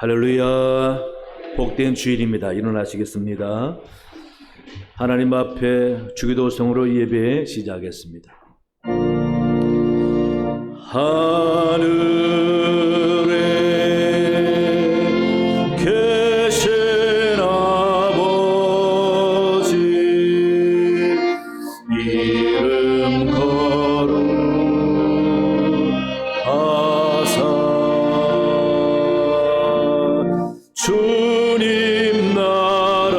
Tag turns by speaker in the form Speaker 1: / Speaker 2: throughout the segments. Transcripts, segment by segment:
Speaker 1: 할렐루야. 복된 주일입니다. 일어나시겠습니다. 하나님 앞에 주기도성으로 예배 시작하겠습니다. 하늘에 계신 아버지 이름 거룩하사 주님 나라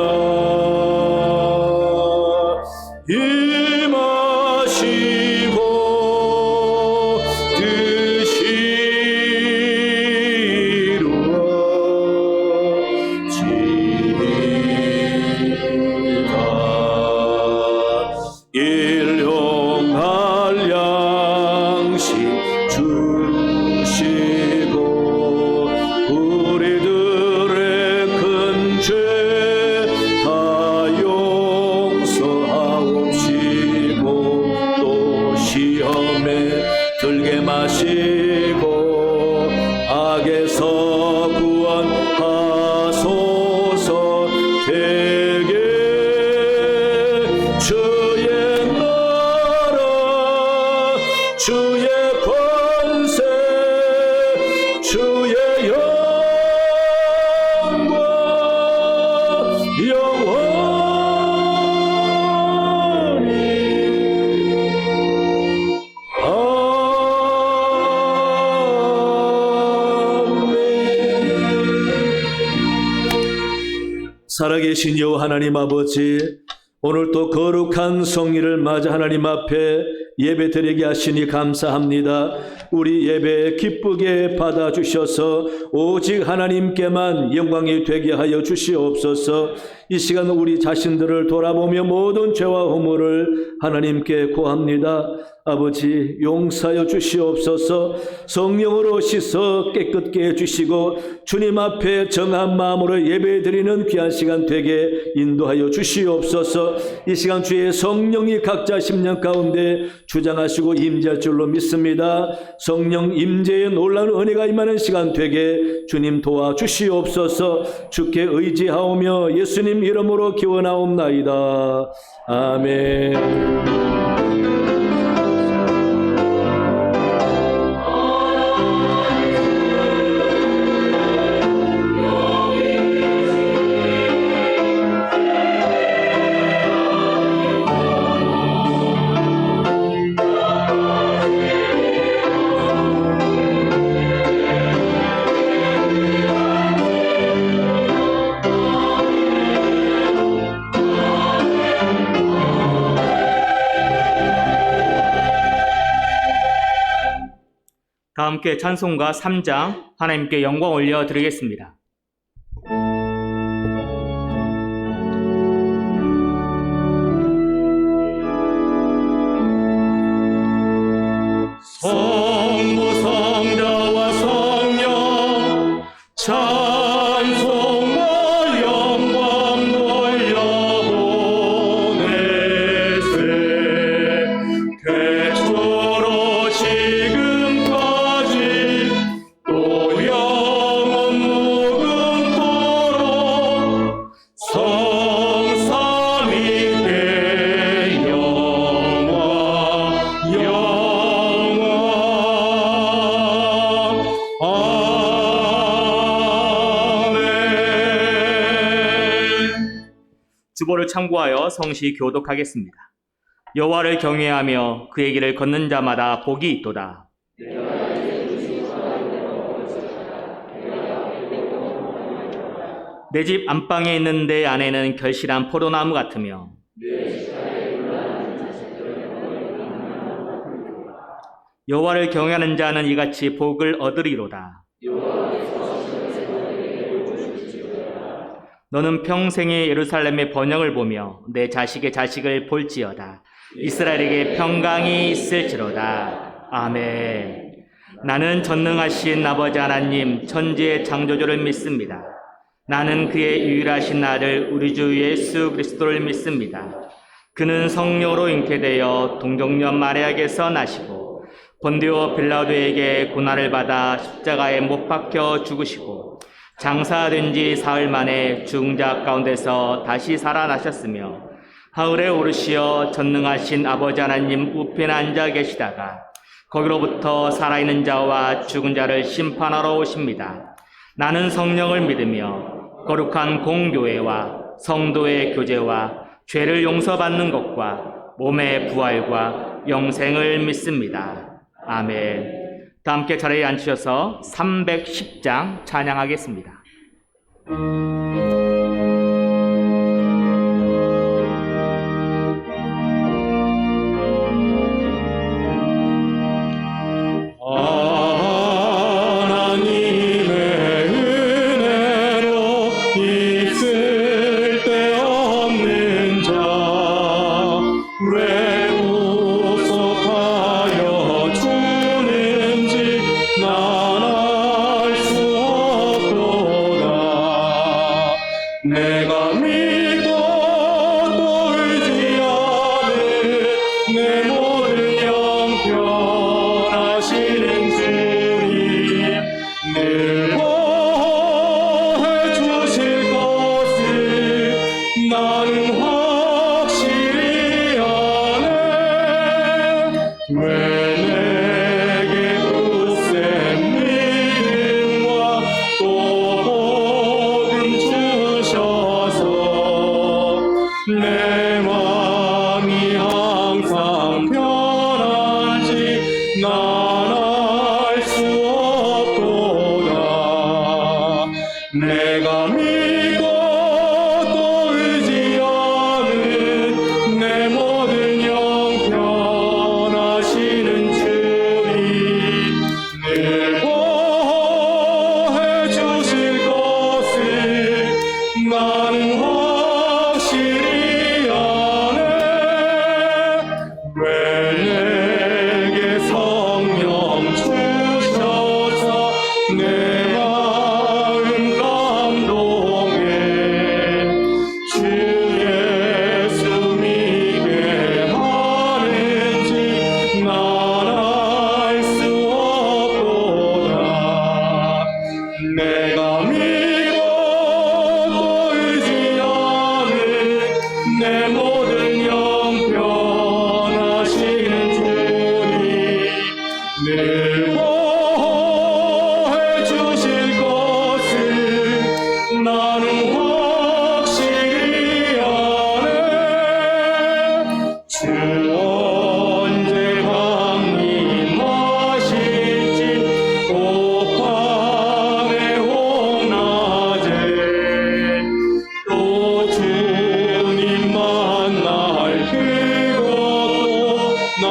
Speaker 1: 임하시고 뜻이 이루어지리다. 일용할 양식 주시고 우리들의 큰 죄 다 용서하옵시고 또 시험에 들게 마시고 악에서 구원하소서. 되게 주의 나라 주의 권세 주의 영광 영원히 아멘. 살아계신 여호와 하나님 아버지, 오늘 또 거룩한 성일을 맞아 하나님 앞에 예배드리게 하시니 감사합니다. 우리 예배 기쁘게 받아주셔서 오직 하나님께만 영광이 되게 하여 주시옵소서. 이 시간 우리 자신들을 돌아보며 모든 죄와 허물을 하나님께 구합니다. 아버지 용서하여 주시옵소서. 성령으로 씻어 깨끗게 해주시고 주님 앞에 정한 마음으로 예배드리는 귀한 시간 되게 인도하여 주시옵소서. 이 시간 주의 성령이 각자 심령 가운데 주장하시고 임재할 줄로 믿습니다. 성령 임재의 놀라운 은혜가 임하는 시간 되게 주님 도와주시옵소서. 주께 의지하오며 예수님 이름으로 기원하옵나이다. 아멘.
Speaker 2: 다 함께 찬송가 3장 하나님께 영광 올려드리겠습니다. 성부 성자와 성령 찬송과 영광 돌려보내세. 태초로 지금까지 또 영원 무궁토록 성삼위께 영광 주보를 참고하여 성시 교독하겠습니다. 여호와를 경외하며 그의 길을 걷는 자마다 복이 있도다. 내 집 안방에 있는 내 안에는 결실한 포도나무 같으며 여호와를 경외하는 자는 이같이 복을 얻으리로다. 너는 평생에 예루살렘의 번영을 보며 내 자식의 자식을 볼지어다. 이스라엘에게 평강이 있을지로다. 아멘. 나는 전능하신 아버지 하나님 천지의 창조주를 믿습니다. 나는 그의 유일하신 아들 우리 주 예수 그리스도를 믿습니다. 그는 성령으로 잉태되어 동정녀 마리아에게서 나시고 본디오 빌라도에게 고난을 받아 십자가에 못 박혀 죽으시고 장사된 지 사흘 만에 죽은 자 가운데서 다시 살아나셨으며 하늘에 오르시어 전능하신 아버지 하나님 우편에 앉아 계시다가 거기로부터 살아있는 자와 죽은 자를 심판하러 오십니다. 나는 성령을 믿으며 거룩한 공교회와 성도의 교제와 죄를 용서받는 것과 몸의 부활과 영생을 믿습니다. 아멘. 다 함께 자리에 앉으셔서 310장 찬양하겠습니다.
Speaker 3: 내가 믿고 또 의지하는 내 모든 영변하시는 주님 늘 보호해 주실 것을 나는 확실히 아네. 왜 내게 굳센 믿음과 또 내 맘이 항상 편한지 난 알 수 없도다. 내가 믿고 또 의지하는 내 모든 영변하시는 주님 늘 보호해 주실 것을 나는 확실히 왜 내게 성령 주셔서 내 마음 감동해. 주 예수 믿게 하는지 난 알 수 없도다. 내가 믿고 또 의지하는 내 모든 영변하시는 주님 늘 보호해 주실 것을 나는 확실히 아네. 주 언제 강림하실지 오판의 홍낮에 또 주님 만날 그것도 난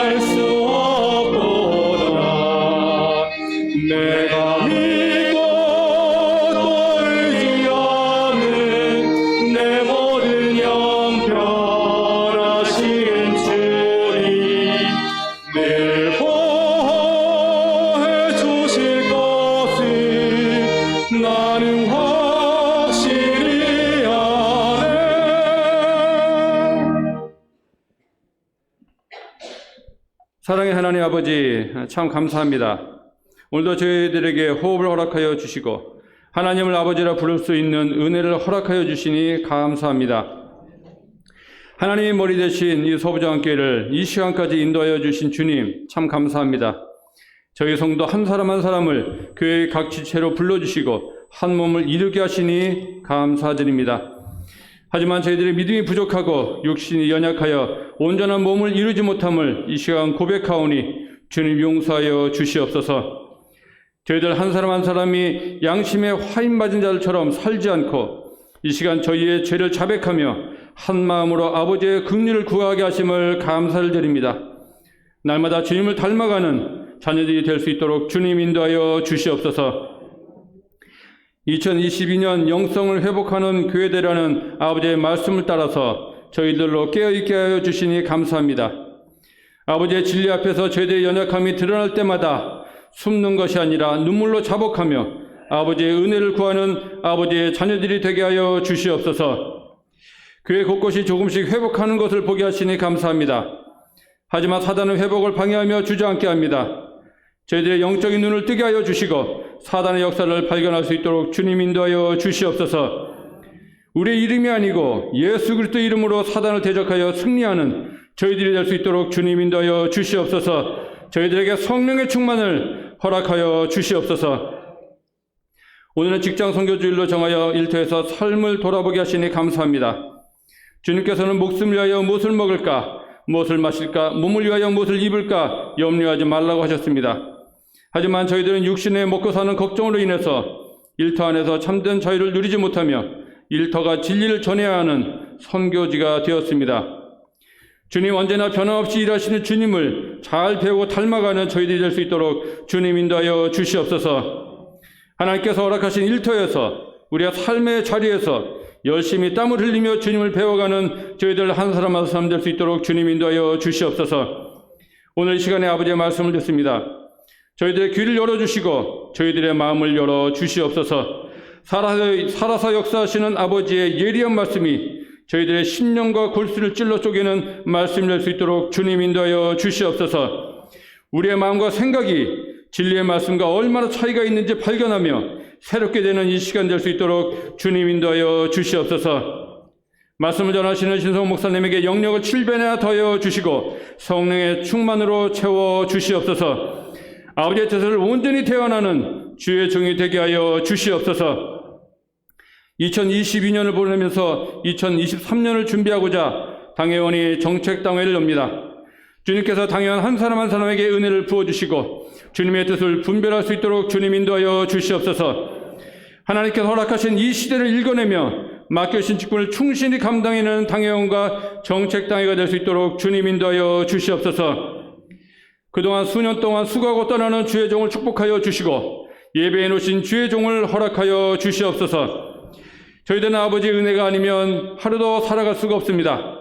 Speaker 3: 알 수 없도다. 내가 믿고 또 의지하는 내 모든 영변하신 주님 늘 보호해 주실 것을 나는 확실히 아네.
Speaker 4: 사랑의 하나님 아버지, 참 감사합니다. 오늘도 저희들에게 호흡을 허락하여 주시고 하나님을 아버지라 부를 수 있는 은혜를 허락하여 주시니 감사합니다. 하나님의 머리 대신 이 서부장교회를 이 시간까지 인도하여 주신 주님 참 감사합니다. 저희 성도 한 사람 한 사람을 교회의 각 지체로 불러주시고 한 몸을 이루게 하시니 감사드립니다. 하지만 저희들의 믿음이 부족하고 육신이 연약하여 온전한 몸을 이루지 못함을 이 시간 고백하오니 주님 용서하여 주시옵소서. 저희들 한 사람 한 사람이 양심에 화인 맞은 자들처럼 살지 않고 이 시간 저희의 죄를 자백하며 한 마음으로 아버지의 긍휼을 구하게 하심을 감사를 드립니다. 날마다 주님을 닮아가는 자녀들이 될 수 있도록 주님 인도하여 주시옵소서. 2022년 영성을 회복하는 교회되라는 아버지의 말씀을 따라서 저희들로 깨어있게 하여 주시니 감사합니다. 아버지의 진리 앞에서 저희들의 연약함이 드러날 때마다 숨는 것이 아니라 눈물로 자복하며 아버지의 은혜를 구하는 아버지의 자녀들이 되게 하여 주시옵소서. 교회 곳곳이 조금씩 회복하는 것을 보게 하시니 감사합니다. 하지만 사단은 회복을 방해하며 주저앉게 합니다. 저희들의 영적인 눈을 뜨게 하여 주시고 사단의 역사를 발견할 수 있도록 주님 인도하여 주시옵소서. 우리의 이름이 아니고 예수 그리스도 이름으로 사단을 대적하여 승리하는 저희들이 될 수 있도록 주님 인도하여 주시옵소서. 저희들에게 성령의 충만을 허락하여 주시옵소서. 오늘은 직장 선교주일로 정하여 일터에서 삶을 돌아보게 하시니 감사합니다. 주님께서는 목숨을 위하여 무엇을 먹을까, 무엇을 마실까, 몸을 위하여 무엇을 입을까 염려하지 말라고 하셨습니다. 하지만 저희들은 육신의 먹고 사는 걱정으로 인해서 일터 안에서 참된 자유를 누리지 못하며 일터가 진리를 전해야 하는 선교지가 되었습니다. 주님, 언제나 변함없이 일하시는 주님을 잘 배우고 닮아가는 저희들이 될 수 있도록 주님 인도하여 주시옵소서. 하나님께서 허락하신 일터에서 우리가 삶의 자리에서 열심히 땀을 흘리며 주님을 배워가는 저희들 한 사람 한 사람 될 수 있도록 주님 인도하여 주시옵소서. 오늘 이 시간에 아버지의 말씀을 듣습니다. 저희들의 귀를 열어주시고 저희들의 마음을 열어주시옵소서. 살아서 역사하시는 아버지의 예리한 말씀이 저희들의 심령과 골수를 찔러 쪼개는 말씀이 될 수 있도록 주님 인도하여 주시옵소서. 우리의 마음과 생각이 진리의 말씀과 얼마나 차이가 있는지 발견하며 새롭게 되는 이 시간 될 수 있도록 주님 인도하여 주시옵소서. 말씀을 전하시는 신성 목사님에게 영역을 7배나 더하여 주시고 성령의 충만으로 채워 주시옵소서. 아버지의 뜻을 온전히 대언하는 주의 종이 되게 하여 주시옵소서. 2022년을 보내면서 2023년을 준비하고자 당회원이 정책당회를 엽니다. 주님께서 당회원 한 사람 한 사람에게 은혜를 부어주시고 주님의 뜻을 분별할 수 있도록 주님 인도하여 주시옵소서. 하나님께서 허락하신 이 시대를 읽어내며 맡겨주신 직분을 충실히 감당해내는 당회원과 정책당회가 될 수 있도록 주님 인도하여 주시옵소서. 그동안 수년 동안 수고하고 떠나는 주의 종을 축복하여 주시고 예배해 놓으신 주의 종을 허락하여 주시옵소서. 저희들은 아버지의 은혜가 아니면 하루도 살아갈 수가 없습니다.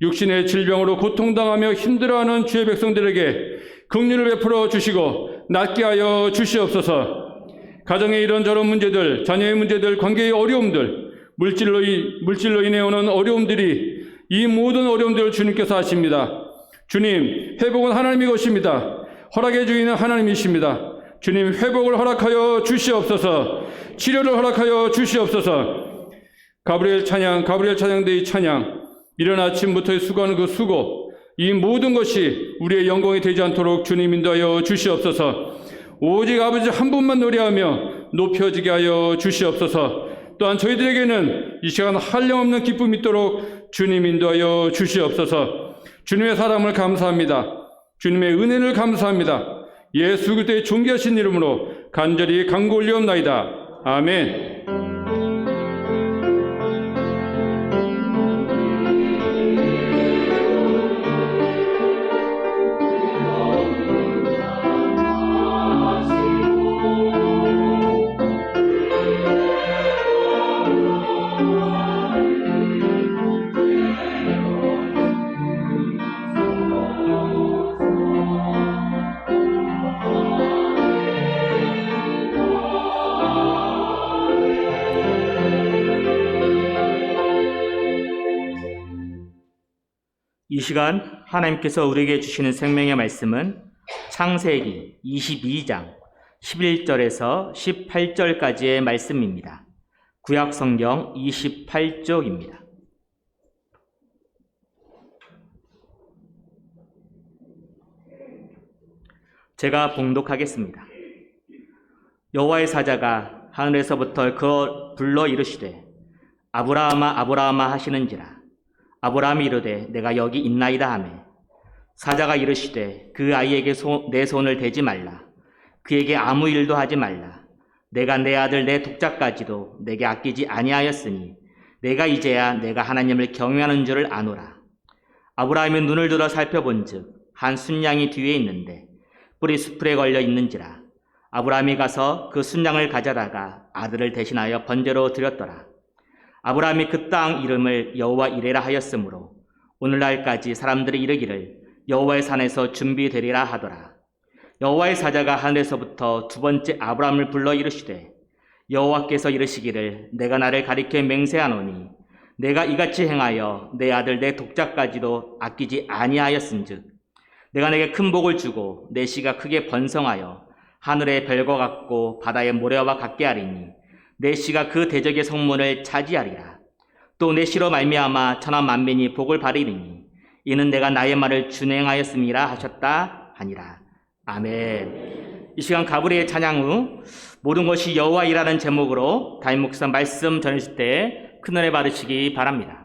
Speaker 4: 육신의 질병으로 고통당하며 힘들어하는 주의 백성들에게 긍휼을 베풀어 주시고 낫게 하여 주시옵소서. 가정의 이런저런 문제들, 자녀의 문제들, 관계의 어려움들, 물질로 인해 오는 어려움들이 이 모든 어려움들을 주님께서 아십니다. 주님, 회복은 하나님의 것입니다. 허락의 주인은 하나님이십니다. 주님, 회복을 허락하여 주시옵소서. 치료를 허락하여 주시옵소서. 가브리엘 찬양대의 찬양, 이른 아침부터 수고하는 그 수고, 이 모든 것이 우리의 영광이 되지 않도록 주님 인도하여 주시옵소서. 오직 아버지 한 분만 노래하며 높여지게 하여 주시옵소서. 또한 저희들에게는 이 시간 한량없는 기쁨이 있도록 주님 인도하여 주시옵소서. 주님의 사랑을 감사합니다. 주님의 은혜를 감사합니다. 예수 그리스도의 존귀하신 이름으로 간절히 간구 올리옵나이다. 아멘.
Speaker 2: 이 시간 하나님께서 우리에게 주시는 생명의 말씀은 창세기 22장 11절에서 18절까지의 말씀입니다. 구약 성경 28쪽입니다. 제가 봉독하겠습니다. 여호와의 사자가 하늘에서부터 그어 불러 이르시되 아브라함아 아브라함아 하시는지라. 아브라함이 이르되 내가 여기 있나이다 하매 사자가 이르시되 그 아이에게 내 손을 대지 말라. 그에게 아무 일도 하지 말라. 내가 내 아들 내 독자까지도 내게 아끼지 아니하였으니 내가 이제야 내가 하나님을 경외하는 줄을 아노라. 아브라함이 눈을 들어 살펴본즉 한 순양이 뒤에 있는데 뿔이 수풀에 걸려 있는지라. 아브라함이 가서 그 순양을 가져다가 아들을 대신하여 번제로 드렸더라. 아브라함이 그 땅 이름을 여호와 이레라 하였으므로 오늘날까지 사람들이 이르기를 여호와의 산에서 준비되리라 하더라. 여호와의 사자가 하늘에서부터 두 번째 아브라함을 불러 이르시되 여호와께서 이르시기를 내가 나를 가리켜 맹세하노니 내가 이같이 행하여 내 아들 내 독자까지도 아끼지 아니하였은즉 내가 내게 큰 복을 주고 내 씨가 크게 번성하여 하늘의 별과 같고 바다의 모래와 같게 하리니 내 씨가 그 대적의 성문을 차지하리라. 또 내 씨로 말미암아 천하 만민이 복을 받으리니 이는 내가 나의 말을 준행하였음이라 하셨다 하니라. 아멘. 이 시간 가브리엘 찬양 후 모든 것이 여호와이라는 제목으로 담임 목사 말씀 전해주실 때 큰은혜 받으시기 바랍니다.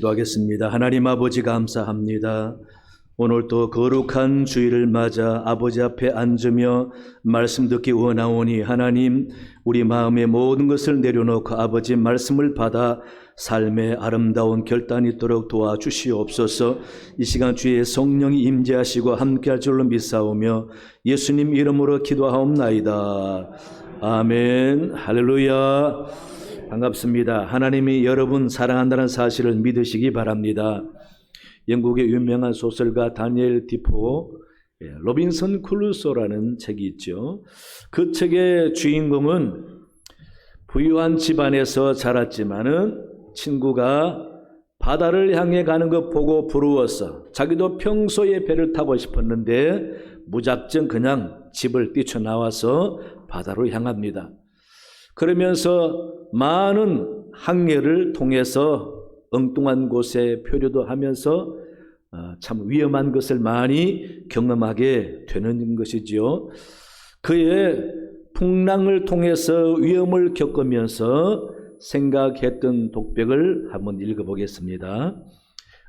Speaker 1: 기도하겠습니다. 하나님 아버지 감사합니다. 오늘도 거룩한 주일을 맞아 아버지 앞에 앉으며 말씀 듣기 원하오니 하나님, 우리 마음의 모든 것을 내려놓고 아버지 말씀을 받아 삶의 아름다운 결단이 있도록 도와주시옵소서. 이 시간 주의 성령이 임재하시고 함께할 줄로 믿사오며 예수님 이름으로 기도하옵나이다. 아멘. 할렐루야. 반갑습니다. 하나님이 여러분 사랑한다는 사실을 믿으시기 바랍니다. 영국의 유명한 소설가 다니엘 디포, 로빈슨 크루소라는 책이 있죠. 그 책의 주인공은 부유한 집안에서 자랐지만은 친구가 바다를 향해 가는 것 보고 부러워서 자기도 평소에 배를 타고 싶었는데 무작정 그냥 집을 뛰쳐나와서 바다로 향합니다. 그러면서 많은 항해를 통해서 엉뚱한 곳에 표류도 하면서 참 위험한 것을 많이 경험하게 되는 것이지요. 그의 풍랑을 통해서 위험을 겪으면서 생각했던 독백을 한번 읽어보겠습니다.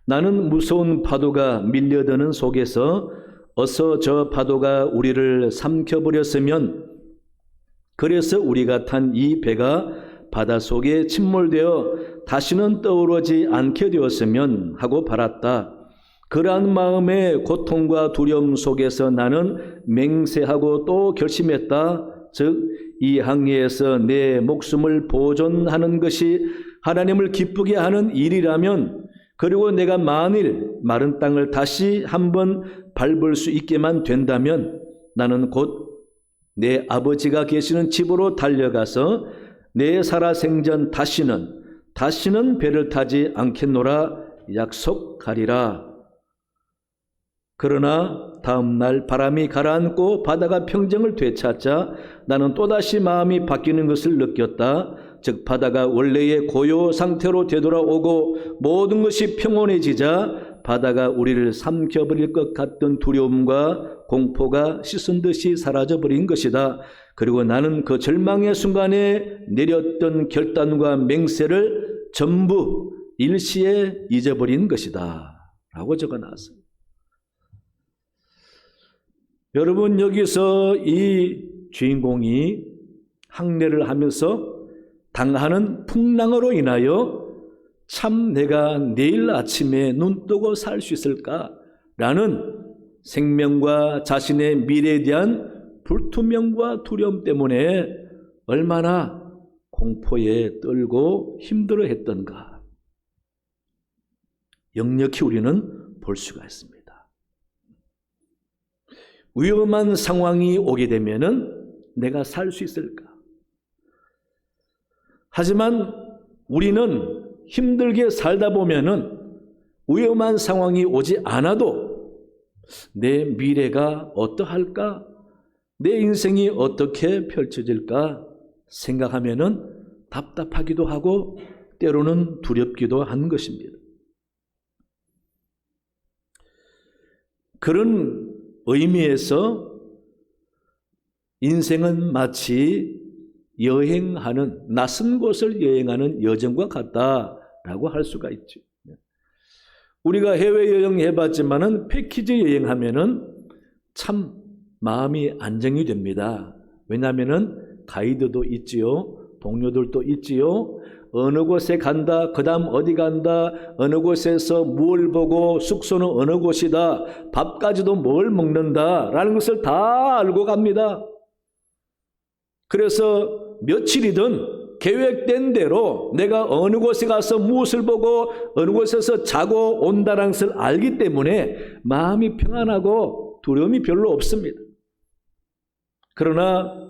Speaker 1: 나는 무서운 파도가 밀려드는 속에서 어서 저 파도가 우리를 삼켜버렸으면, 그래서 우리가 탄 이 배가 바닷속에 침몰되어 다시는 떠오르지 않게 되었으면 하고 바랐다. 그러한 마음의 고통과 두려움 속에서 나는 맹세하고 또 결심했다. 즉, 이 항해에서 내 목숨을 보존하는 것이 하나님을 기쁘게 하는 일이라면, 그리고 내가 만일 마른 땅을 다시 한번 밟을 수 있게만 된다면 나는 곧 내 아버지가 계시는 집으로 달려가서 내 살아생전 다시는 배를 타지 않겠노라 약속하리라. 그러나 다음 날 바람이 가라앉고 바다가 평정을 되찾자 나는 또다시 마음이 바뀌는 것을 느꼈다. 즉, 바다가 원래의 고요 상태로 되돌아오고 모든 것이 평온해지자 바다가 우리를 삼켜버릴 것 같던 두려움과 공포가 씻은 듯이 사라져버린 것이다. 그리고 나는 그 절망의 순간에 내렸던 결단과 맹세를 전부 일시에 잊어버린 것이다 라고 적어놨어요. 여러분, 여기서 이 주인공이 항해를 하면서 당하는 풍랑으로 인하여 참 내가 내일 아침에 눈 뜨고 살 수 있을까라는 생명과 자신의 미래에 대한 불투명과 두려움 때문에 얼마나 공포에 떨고 힘들어했던가 역력히 우리는 볼 수가 있습니다. 위험한 상황이 오게 되면은 내가 살 수 있을까? 하지만 우리는 힘들게 살다 보면은 위험한 상황이 오지 않아도 내 미래가 어떠할까? 내 인생이 어떻게 펼쳐질까? 생각하면은 답답하기도 하고 때로는 두렵기도 한 것입니다. 그런 의미에서 인생은 마치 여행하는, 낯선 곳을 여행하는 여정과 같다라고 할 수가 있죠. 우리가 해외여행 해봤지만은 패키지 여행하면은 참 마음이 안정이 됩니다. 왜냐하면은 가이드도 있지요, 동료들도 있지요. 어느 곳에 간다, 그 다음 어디 간다, 어느 곳에서 뭘 보고 숙소는 어느 곳이다, 밥까지도 뭘 먹는다라는 것을 다 알고 갑니다. 그래서 며칠이든 계획된 대로 내가 어느 곳에 가서 무엇을 보고 어느 곳에서 자고 온다는 것을 알기 때문에 마음이 평안하고 두려움이 별로 없습니다. 그러나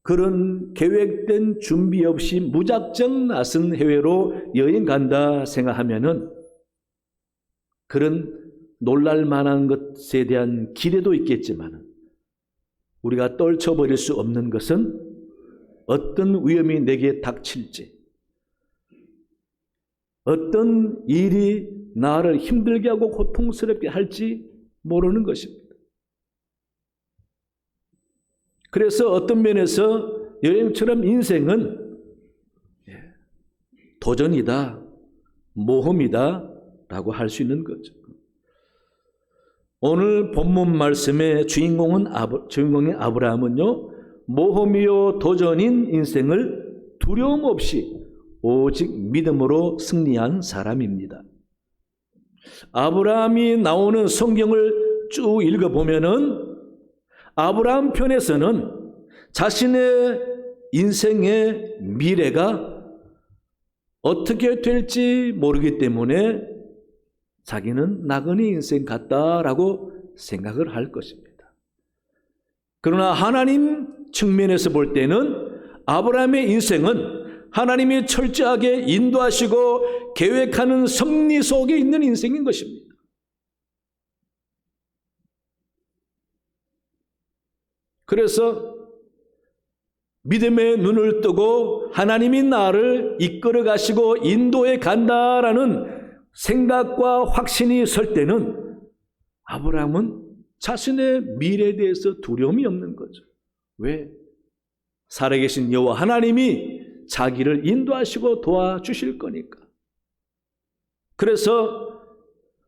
Speaker 1: 그런 계획된 준비 없이 무작정 낯선 해외로 여행 간다 생각하면은 그런 놀랄 만한 것에 대한 기대도 있겠지만 우리가 떨쳐버릴 수 없는 것은 어떤 위험이 내게 닥칠지, 어떤 일이 나를 힘들게 하고 고통스럽게 할지 모르는 것입니다. 그래서 어떤 면에서 여행처럼 인생은 도전이다, 모험이다 라고 할 수 있는 거죠. 오늘 본문 말씀의 주인공인 아브라함은요, 모험이요 도전인 인생을 두려움 없이 오직 믿음으로 승리한 사람입니다. 아브라함이 나오는 성경을 쭉 읽어보면은 아브라함 편에서는 자신의 인생의 미래가 어떻게 될지 모르기 때문에 자기는 나그네 인생 같다라고 생각을 할 것입니다. 그러나 하나님 측면에서 볼 때는 아브라함의 인생은 하나님이 철저하게 인도하시고 계획하는 섭리 속에 있는 인생인 것입니다. 그래서 믿음의 눈을 뜨고 하나님이 나를 이끌어 가시고 인도해 간다라는 생각과 확신이 설 때는 아브라함은 자신의 미래에 대해서 두려움이 없는 거죠. 왜? 살아계신 여호와 하나님이 자기를 인도하시고 도와주실 거니까. 그래서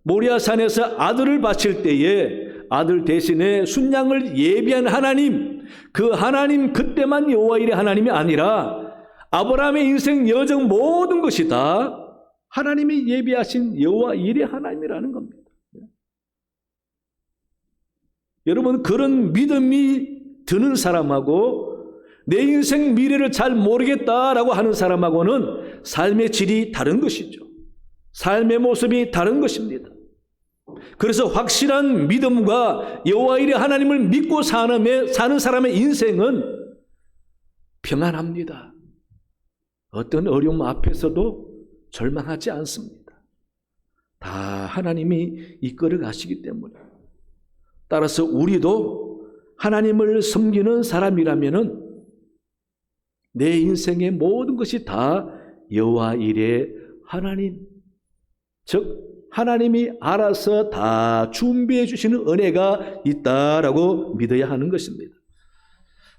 Speaker 1: 모리아산에서 아들을 바칠 때에 아들 대신에 순양을 예비한 하나님, 그 하나님 그때만 여호와 일의 하나님이 아니라 아브라함의 인생 여정 모든 것이 다 하나님이 예비하신 여호와 일의 하나님이라는 겁니다. 여러분, 그런 믿음이 드는 사람하고 내 인생 미래를 잘 모르겠다라고 하는 사람하고는 삶의 질이 다른 것이죠. 삶의 모습이 다른 것입니다. 그래서 확실한 믿음과 여호와 일의 하나님을 믿고 사는 사람의 인생은 평안합니다. 어떤 어려움 앞에서도 절망하지 않습니다. 다 하나님이 이끌어 가시기 때문에. 따라서 우리도 하나님을 섬기는 사람이라면은 내 인생의 모든 것이 다 여호와 일의 하나님, 즉 하나님이 알아서 다 준비해 주시는 은혜가 있다라고 믿어야 하는 것입니다.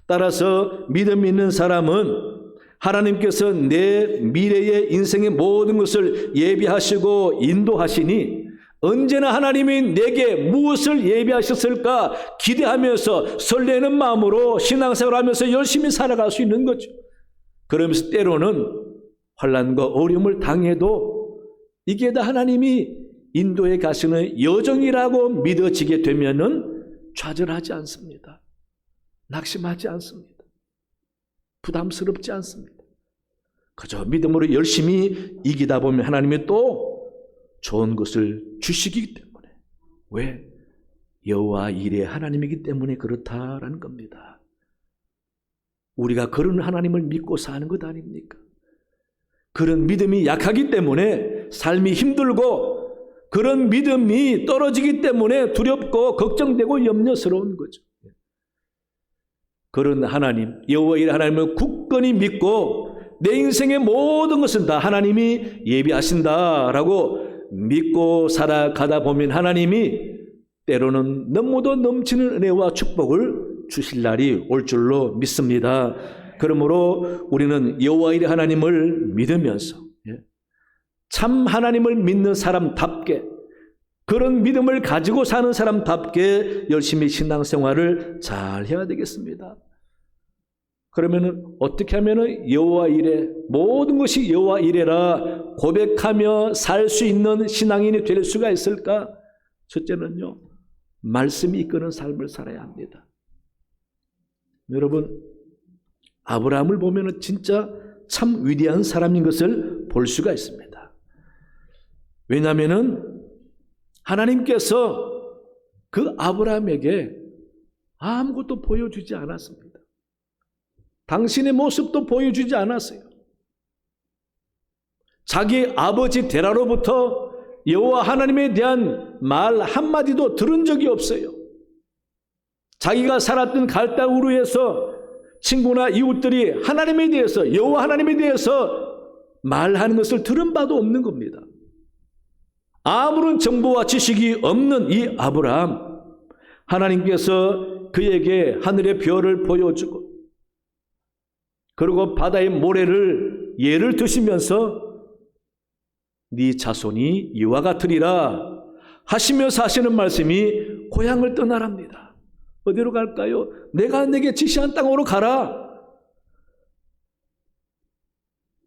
Speaker 1: 따라서 믿음 있는 사람은 하나님께서 내 미래의 인생의 모든 것을 예비하시고 인도하시니 언제나 하나님이 내게 무엇을 예비하셨을까 기대하면서 설레는 마음으로 신앙생활하면서 열심히 살아갈 수 있는 거죠. 그러면서 때로는 환난과 어려움을 당해도 이게 다 하나님이 인도에 가시는 여정이라고 믿어지게 되면은 좌절하지 않습니다. 낙심하지 않습니다. 부담스럽지 않습니다. 그저 믿음으로 열심히 이기다 보면 하나님이 또 좋은 것을 주시기 때문에. 왜? 여호와 일의 하나님이기 때문에 그렇다라는 겁니다. 우리가 그런 하나님을 믿고 사는 것 아닙니까? 그런 믿음이 약하기 때문에 삶이 힘들고 그런 믿음이 떨어지기 때문에 두렵고 걱정되고 염려스러운 거죠. 그런 하나님, 여호와 일의 하나님을 굳건히 믿고 내 인생의 모든 것은 다 하나님이 예비하신다라고 믿고 살아가다 보면 하나님이 때로는 너무도 넘치는 은혜와 축복을 주실 날이 올 줄로 믿습니다. 그러므로 우리는 여호와 일의 하나님을 믿으면서 참 하나님을 믿는 사람답게 그런 믿음을 가지고 사는 사람답게 열심히 신앙생활을 잘 해야 되겠습니다. 그러면은 어떻게 하면은 여호와 이레 모든 것이 여호와 이레라 고백하며 살 수 있는 신앙인이 될 수가 있을까? 첫째는요, 말씀이 이끄는 삶을 살아야 합니다. 여러분, 아브라함을 보면은 진짜 참 위대한 사람인 것을 볼 수가 있습니다. 왜냐하면은 하나님께서 그 아브라함에게 아무것도 보여주지 않았습니다. 당신의 모습도 보여주지 않았어요. 자기 아버지 데라로부터 여호와 하나님에 대한 말 한마디도 들은 적이 없어요. 자기가 살았던 갈대 우르에서 친구나 이웃들이 하나님에 대해서 여호와 하나님에 대해서 말하는 것을 들은 바도 없는 겁니다. 아무런 정보와 지식이 없는 이 아브라함, 하나님께서 그에게 하늘의 별을 보여주고 그리고 바다의 모래를 예를 드시면서 네 자손이 이와 같으리라 하시면서 하시는 말씀이 고향을 떠나랍니다. 어디로 갈까요? 내가 내게 지시한 땅으로 가라.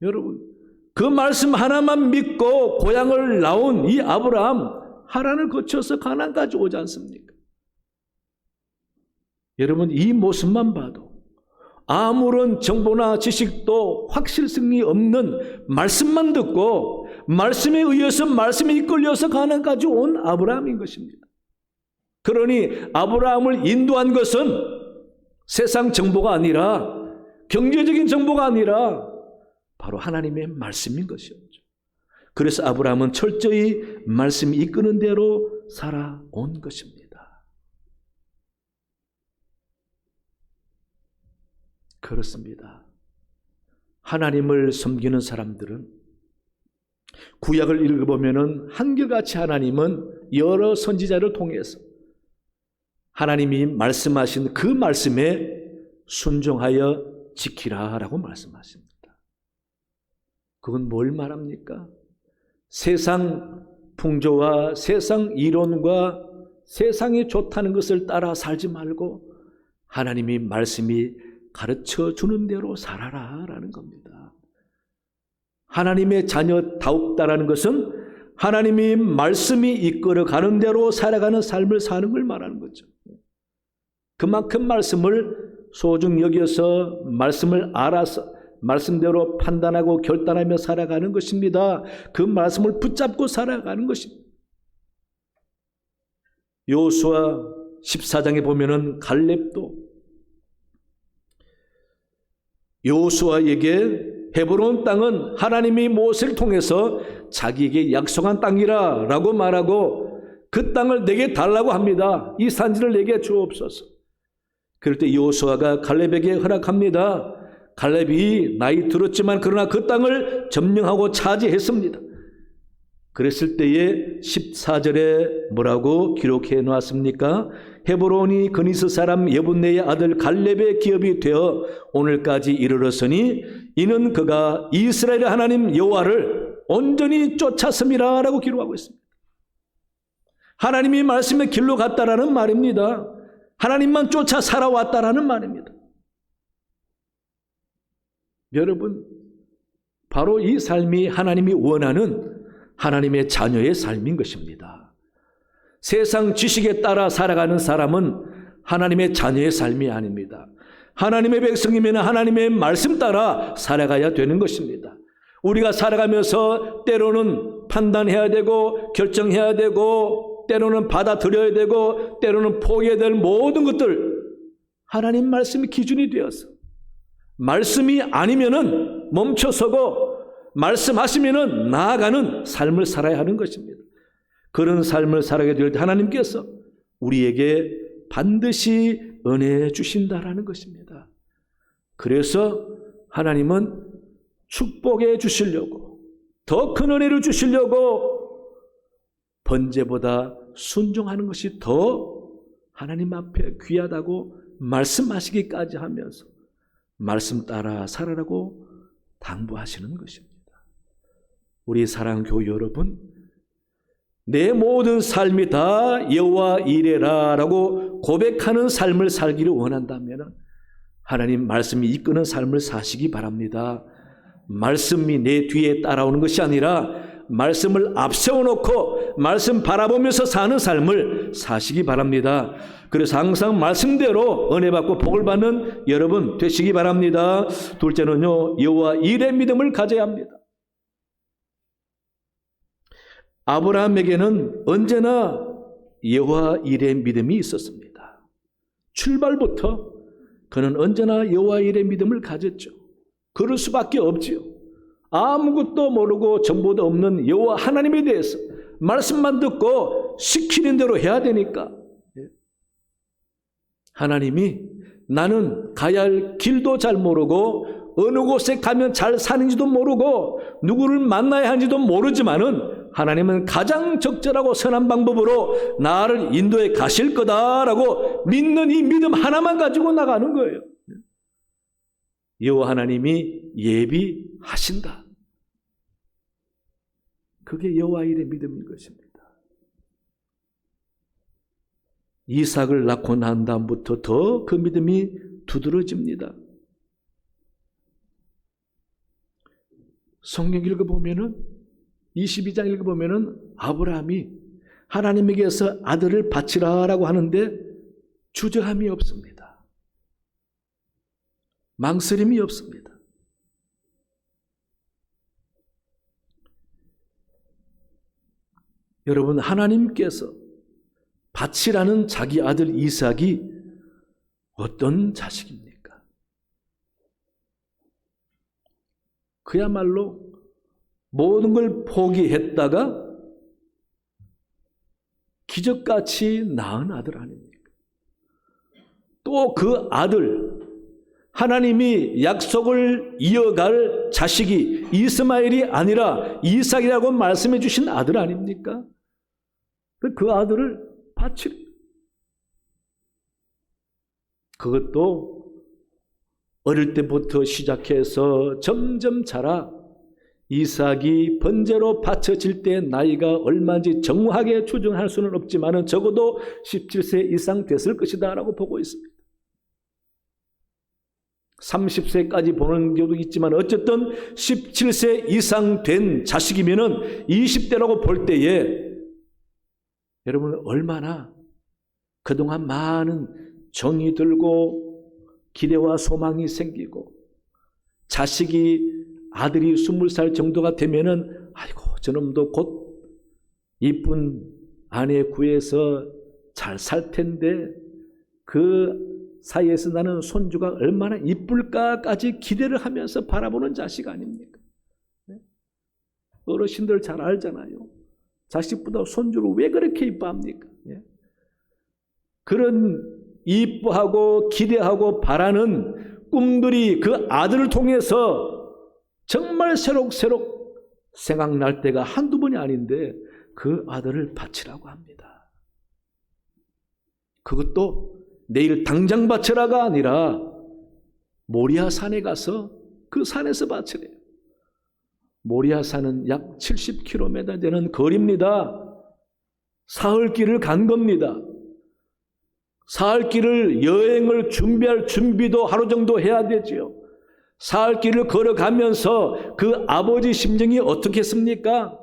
Speaker 1: 여러분, 그 말씀 하나만 믿고 고향을 나온 이 아브라함, 하란을 거쳐서 가나안까지 오지 않습니까? 여러분, 이 모습만 봐도 아무런 정보나 지식도 확실성이 없는 말씀만 듣고 말씀에 의해서 말씀에 이끌려서 가나안까지 온 아브라함인 것입니다. 그러니 아브라함을 인도한 것은 세상 정보가 아니라, 경제적인 정보가 아니라 바로 하나님의 말씀인 것이었죠. 그래서 아브라함은 철저히 말씀이 이끄는 대로 살아온 것입니다. 그렇습니다. 하나님을 섬기는 사람들은 구약을 읽어보면 한결같이 하나님은 여러 선지자를 통해서 하나님이 말씀하신 그 말씀에 순종하여 지키라라고 말씀하십니다. 그건 뭘 말합니까? 세상 풍조와 세상 이론과 세상이 좋다는 것을 따라 살지 말고 하나님이 말씀이 가르쳐 주는 대로 살아라라는 겁니다. 하나님의 자녀다웁다라는 것은 하나님이 말씀이 이끌어 가는 대로 살아가는 삶을 사는 걸 말하는 거죠. 그만큼 말씀을 소중히 여겨서 말씀을 알아서 말씀대로 판단하고 결단하며 살아가는 것입니다. 그 말씀을 붙잡고 살아가는 것입니다. 여호수아 14장에 보면은 갈렙도 여호수아에게 헤브론 땅은 하나님이 모세를 통해서 자기에게 약속한 땅이라 라고 말하고 그 땅을 내게 달라고 합니다. 이 산지를 내게 주옵소서. 그럴 때 여호수아가 갈렙에게 허락합니다. 갈렙이 나이 들었지만 그러나 그 땅을 점령하고 차지했습니다. 그랬을 때에 14절에 뭐라고 기록해 놓았습니까? 헤브론이 그니스 사람 여분네의 아들 갈렙의 기업이 되어 오늘까지 이르렀으니 이는 그가 이스라엘의 하나님 여호와를 온전히 쫓았음이라 라고 기록하고 있습니다. 하나님이 말씀의 길로 갔다라는 말입니다. 하나님만 쫓아 살아왔다라는 말입니다. 여러분, 바로 이 삶이 하나님이 원하는 하나님의 자녀의 삶인 것입니다. 세상 지식에 따라 살아가는 사람은 하나님의 자녀의 삶이 아닙니다. 하나님의 백성이면 하나님의 말씀 따라 살아가야 되는 것입니다. 우리가 살아가면서 때로는 판단해야 되고 결정해야 되고 때로는 받아들여야 되고 때로는 포기해야 될 모든 것들 하나님 말씀이 기준이 되어서 말씀이 아니면은 멈춰서고 말씀하시면은 나아가는 삶을 살아야 하는 것입니다. 그런 삶을 살아가게 될 때 하나님께서 우리에게 반드시 은혜 주신다라는 것입니다. 그래서 하나님은 축복해 주시려고 더 큰 은혜를 주시려고 번제보다 순종하는 것이 더 하나님 앞에 귀하다고 말씀하시기까지 하면서 말씀 따라 살아라고 당부하시는 것입니다. 우리 사랑하는 교회 여러분, 내 모든 삶이 다 여호와 이레라라고 고백하는 삶을 살기를 원한다면 하나님 말씀이 이끄는 삶을 사시기 바랍니다. 말씀이 내 뒤에 따라오는 것이 아니라 말씀을 앞세워놓고 말씀 바라보면서 사는 삶을 사시기 바랍니다. 그래서 항상 말씀대로 은혜 받고 복을 받는 여러분 되시기 바랍니다. 둘째는요, 여호와 이레 믿음을 가져야 합니다. 아브라함에게는 언제나 여호와 이레 믿음이 있었습니다. 출발부터 그는 언제나 여호와 이레 믿음을 가졌죠. 그럴 수밖에 없지요. 아무것도 모르고 정보도 없는 여호와 하나님에 대해서 말씀만 듣고 시키는 대로 해야 되니까 하나님이 나는 가야 할 길도 잘 모르고 어느 곳에 가면 잘 사는지도 모르고 누구를 만나야 하는지도 모르지만은 하나님은 가장 적절하고 선한 방법으로 나를 인도해 가실 거다라고 믿는 이 믿음 하나만 가지고 나가는 거예요. 여호와 하나님이 예비하신다. 그게 여호와 일의 믿음인 것입니다. 이삭을 낳고 난 다음부터 더 그 믿음이 두드러집니다. 성경 읽어보면은 22장 읽어보면은 아브라함이 하나님에게서 아들을 바치라라고 하는데 주저함이 없습니다. 망설임이 없습니다. 여러분, 하나님께서 바치라는 자기 아들 이삭이 어떤 자식입니까? 그야말로 모든 걸 포기했다가 기적같이 낳은 아들 아닙니까? 또 그 아들, 하나님이 약속을 이어갈 자식이 이스마엘이 아니라 이삭이라고 말씀해 주신 아들 아닙니까? 그 아들을 바치려. 그것도 어릴 때부터 시작해서 점점 자라 이삭이 번제로 바쳐질 때 나이가 얼마인지 정확하게 추정할 수는 없지만 적어도 17세 이상 됐을 것이다 라고 보고 있습니다. 30세까지 보는 경우도 있지만 어쨌든 17세 이상 된 자식이면 20대라고 볼 때에 여러분 얼마나 그동안 많은 정이 들고 기대와 소망이 생기고 자식이 아들이 20살 정도가 되면은 아이고 저놈도 곧 이쁜 아내 구해서 잘 살 텐데 그 사이에서 나는 손주가 얼마나 이쁠까까지 기대를 하면서 바라보는 자식 아닙니까? 어르신들 잘 알잖아요. 자식보다 손주를 왜 그렇게 이뻐합니까? 그런 이뻐하고 기대하고 바라는 꿈들이 그 아들을 통해서 정말 새록새록 생각날 때가 한두 번이 아닌데 그 아들을 바치라고 합니다. 그것도 내일 당장 바치라가 아니라 모리아 산에 가서 그 산에서 바치래요. 모리아 산은 약 70km 되는 거리입니다. 사흘길을 간 겁니다. 사흘길을 여행을 준비할 준비도 하루 정도 해야 되지요. 사흘길을 걸어가면서 그 아버지 심정이 어떻겠습니까?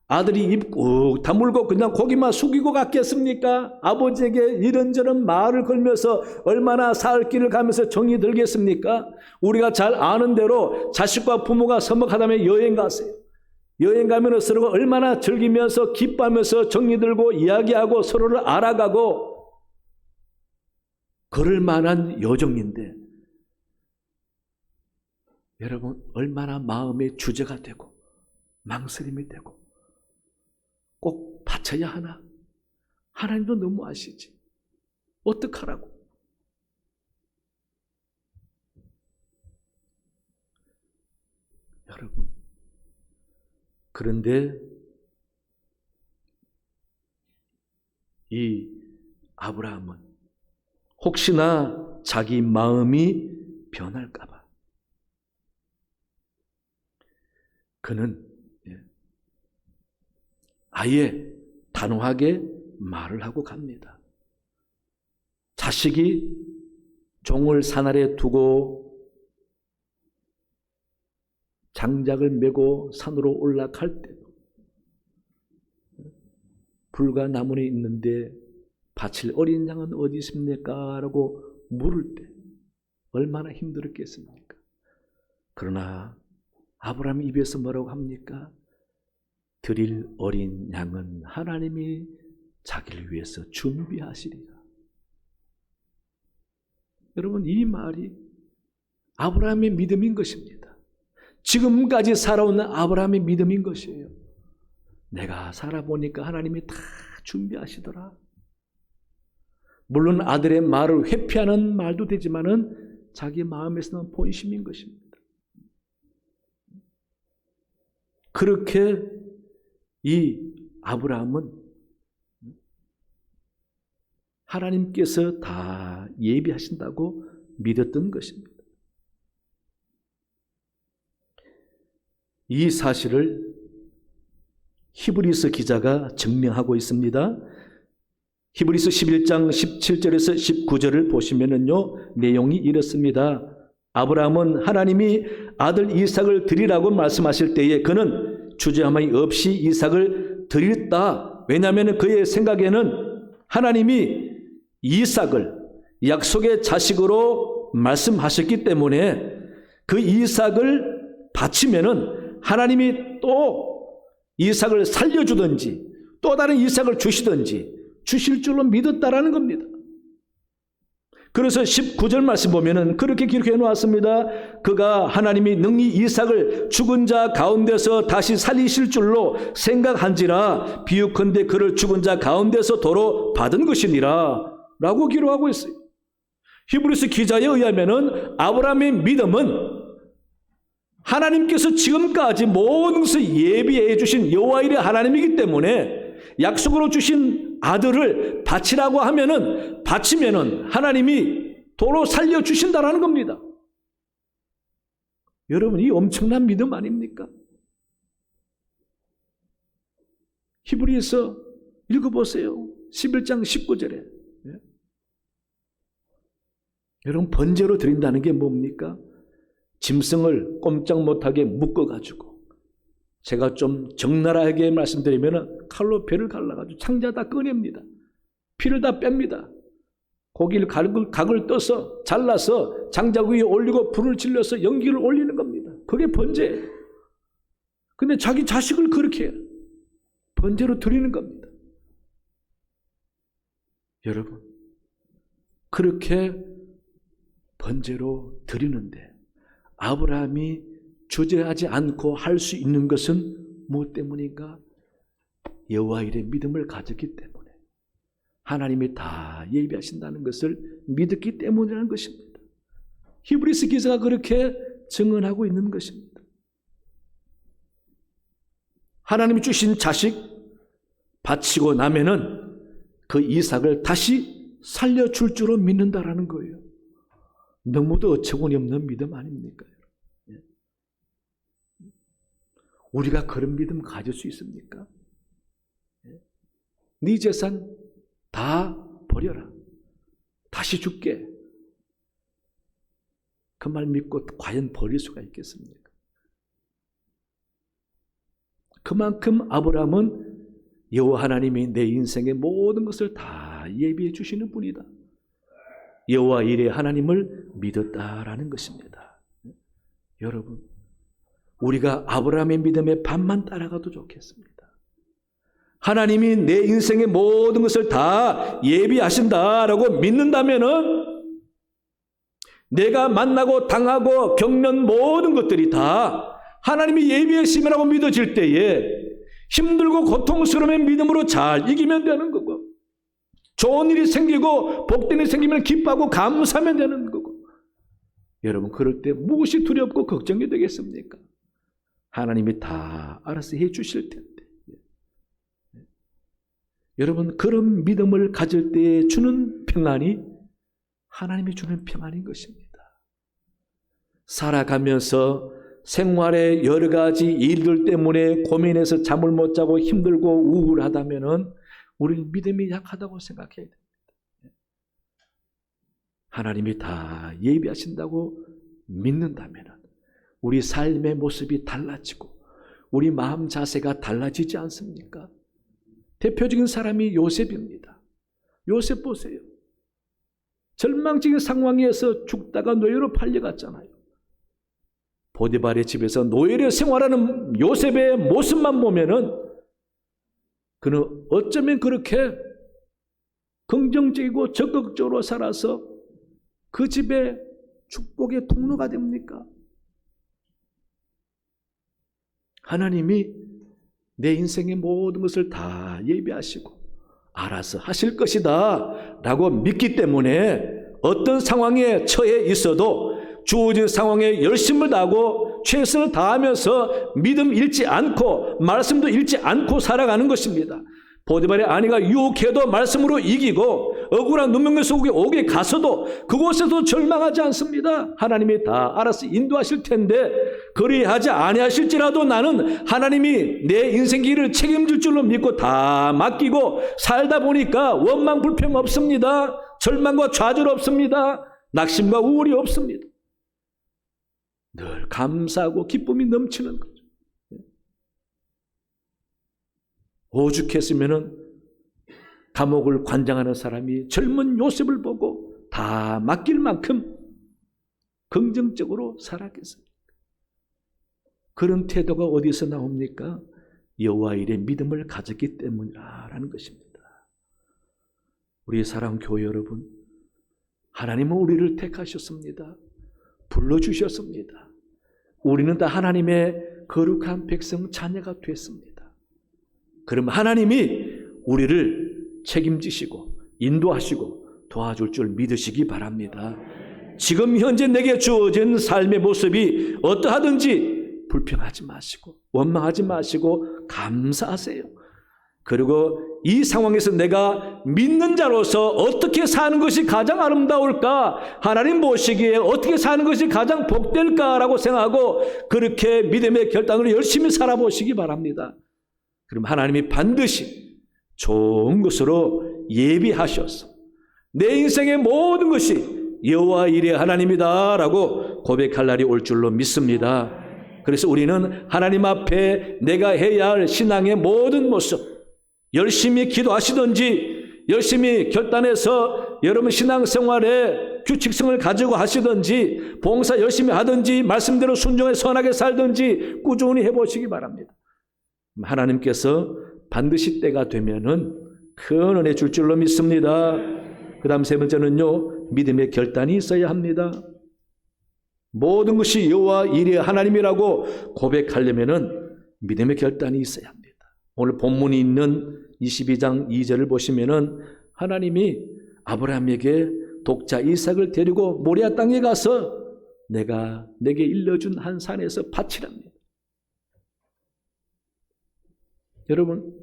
Speaker 1: 아들이 입 꾹 다물고 그냥 고기만 숙이고 갔겠습니까? 아버지에게 이런저런 말을 걸면서 얼마나 사흘길을 가면서 정이 들겠습니까? 우리가 잘 아는 대로 자식과 부모가 서먹하다면 여행 가세요. 여행 가면 서로가 얼마나 즐기면서 기뻐하면서 정이 들고 이야기하고 서로를 알아가고 그럴 만한 여정인데 여러분 얼마나 마음의 주제가 되고 망설임이 되고 꼭 바쳐야 하나? 하나님도 너무 아시지. 어떡하라고? 여러분 그런데 이 아브라함은 혹시나 자기 마음이 변할까 봐 그는 아예 단호하게 말을 하고 갑니다. 자식이 종을 산 아래 두고 장작을 메고 산으로 올라갈 때도 불과 나무에 있는데 바칠 어린 양은 어디 있습니까? 라고 물을 때 얼마나 힘들었겠습니까? 그러나 아브라함 입에서 뭐라고 합니까? 드릴 어린 양은 하나님이 자기를 위해서 준비하시리라. 여러분 이 말이 아브라함의 믿음인 것입니다. 지금까지 살아온 아브라함의 믿음인 것이에요. 내가 살아보니까 하나님이 다 준비하시더라. 물론 아들의 말을 회피하는 말도 되지만은 자기 마음에서는 본심인 것입니다. 그렇게 이 아브라함은 하나님께서 다 예비하신다고 믿었던 것입니다. 이 사실을 히브리서 기자가 증명하고 있습니다. 히브리서 11장 17절에서 19절을 보시면은요, 내용이 이렇습니다. 아브라함은 하나님이 아들 이삭을 드리라고 말씀하실 때에 그는 주저함이 없이 이삭을 드렸다. 왜냐하면 그의 생각에는 하나님이 이삭을 약속의 자식으로 말씀하셨기 때문에 그 이삭을 바치면은 하나님이 또 이삭을 살려주든지 또 다른 이삭을 주시든지 주실 줄로 믿었다라는 겁니다. 그래서 19절 말씀 보면은 그렇게 기록해 놓았습니다. 그가 하나님이 능히 이삭을 죽은 자 가운데서 다시 살리실 줄로 생각한지라 비유컨대 그를 죽은 자 가운데서 도로 받은 것이니라 라고 기록하고 있어요. 히브리서 기자에 의하면은 아브라함의 믿음은 하나님께서 지금까지 모든 것을 예비해 주신 여호와 일의 하나님이기 때문에 약속으로 주신 아들을 바치라고 하면은 바치면은 하나님이 도로 살려 주신다라는 겁니다. 여러분, 이 엄청난 믿음 아닙니까? 히브리서 읽어보세요. 11장 19절에. 여러분, 번제로 드린다는 게 뭡니까? 짐승을 꼼짝 못하게 묶어가지고, 제가 좀 적나라하게 말씀드리면 칼로 배를 갈라가지고 창자 다 꺼냅니다. 피를 다 뺍니다. 고기를 각을 떠서 잘라서 장작 위에 올리고 불을 질러서 연기를 올리는 겁니다. 그게 번제예요. 근데 자기 자식을 그렇게 번제로 드리는 겁니다. 여러분, 그렇게 번제로 드리는데 아브라함이 주저하지 않고 할 수 있는 것은 무엇 때문인가? 여호와 일의 믿음을 가졌기 때문에, 하나님이 다 예비하신다는 것을 믿었기 때문이라는 것입니다. 히브리서 기자가 그렇게 증언하고 있는 것입니다. 하나님이 주신 자식 바치고 나면은 그 이삭을 다시 살려줄 줄로 믿는다라는 거예요. 너무도 어처구니 없는 믿음 아닙니까? 우리가 그런 믿음 가질 수 있습니까? 네 재산 다 버려라. 다시 줄게. 그 말 믿고 과연 버릴 수가 있겠습니까? 그만큼 아브라함은 여호와 하나님이 내 인생의 모든 것을 다 예비해 주시는 분이다. 여호와 일의 하나님을 믿었다라는 것입니다. 여러분, 우리가 아브라함의 믿음의 반만 따라가도 좋겠습니다. 하나님이 내 인생의 모든 것을 다 예비하신다라고 믿는다면은 내가 만나고 당하고 겪는 모든 것들이 다 하나님이 예비하심이라고 믿어질 때에 힘들고 고통스러운 믿음으로 잘 이기면 되는 거고, 좋은 일이 생기고 복된 일이 생기면 기뻐하고 감사하면 되는 거고, 여러분, 그럴 때 무엇이 두렵고 걱정이 되겠습니까? 하나님이 다 알아서 해 주실 텐데. 여러분, 그런 믿음을 가질 때 주는 평안이 하나님이 주는 평안인 것입니다. 살아가면서 생활의 여러 가지 일들 때문에 고민해서 잠을 못 자고 힘들고 우울하다면은 우리는 믿음이 약하다고 생각해야 됩니다. 하나님이 다 예비하신다고 믿는다면은 우리 삶의 모습이 달라지고 우리 마음 자세가 달라지지 않습니까? 대표적인 사람이 요셉입니다. 요셉 보세요. 절망적인 상황에서 죽다가 노예로 팔려갔잖아요. 보디발의 집에서 노예로 생활하는 요셉의 모습만 보면은 그는 어쩌면 그렇게 긍정적이고 적극적으로 살아서 그 집의 축복의 통로가 됩니까? 하나님이 내 인생의 모든 것을 다 예비하시고 알아서 하실 것이다 라고 믿기 때문에 어떤 상황에 처해 있어도 주어진 상황에 열심을 다하고 최선을 다하면서 믿음 잃지 않고 말씀도 잃지 않고 살아가는 것입니다. 보디발의 아내가 유혹해도 말씀으로 이기고 억울한 눈명의 속에 오게 가서도 그곳에도 절망하지 않습니다. 하나님이 다 알아서 인도하실 텐데 그리하지 아니하실지라도 나는 하나님이 내 인생 길을 책임질 줄로 믿고 다 맡기고 살다 보니까 원망 불평 없습니다. 절망과 좌절 없습니다. 낙심과 우울이 없습니다. 늘 감사하고 기쁨이 넘치는 거죠. 오죽했으면은 감옥을 관장하는 사람이 젊은 요셉을 보고 다 맡길 만큼 긍정적으로 살았겠습니까? 그런 태도가 어디서 나옵니까? 여호와 일에 믿음을 가졌기 때문이라는 것입니다. 우리 사랑 교회 여러분, 하나님은 우리를 택하셨습니다. 불러주셨습니다. 우리는 다 하나님의 거룩한 백성 자녀가 됐습니다. 그럼 하나님이 우리를 책임지시고 인도하시고 도와줄 줄 믿으시기 바랍니다. 지금 현재 내게 주어진 삶의 모습이 어떠하든지 불평하지 마시고 원망하지 마시고 감사하세요. 그리고 이 상황에서 내가 믿는 자로서 어떻게 사는 것이 가장 아름다울까? 하나님 보시기에 어떻게 사는 것이 가장 복될까라고 생각하고 그렇게 믿음의 결단으로 열심히 살아보시기 바랍니다. 그럼 하나님이 반드시 좋은 것으로 예비하셔서 내 인생의 모든 것이 여호와 일의 하나님이다라고 고백할 날이 올 줄로 믿습니다. 그래서 우리는 하나님 앞에 내가 해야 할 신앙의 모든 모습, 열심히 기도하시든지 열심히 결단해서 여러분 신앙생활에 규칙성을 가지고 하시든지 봉사 열심히 하든지 말씀대로 순종해 선하게 살든지 꾸준히 해보시기 바랍니다. 하나님께서 반드시 때가 되면은 큰 은혜 줄 줄로 믿습니다. 그 다음 세 번째는요, 믿음의 결단이 있어야 합니다. 모든 것이 여호와 일의 하나님이라고 고백하려면은 믿음의 결단이 있어야 합니다. 오늘 본문이 있는 22장 2절을 보시면은 하나님이 아브라함에게 독자 이삭을 데리고 모리아 땅에 가서 내가 내게 일러준 한 산에서 바치랍니다. 여러분,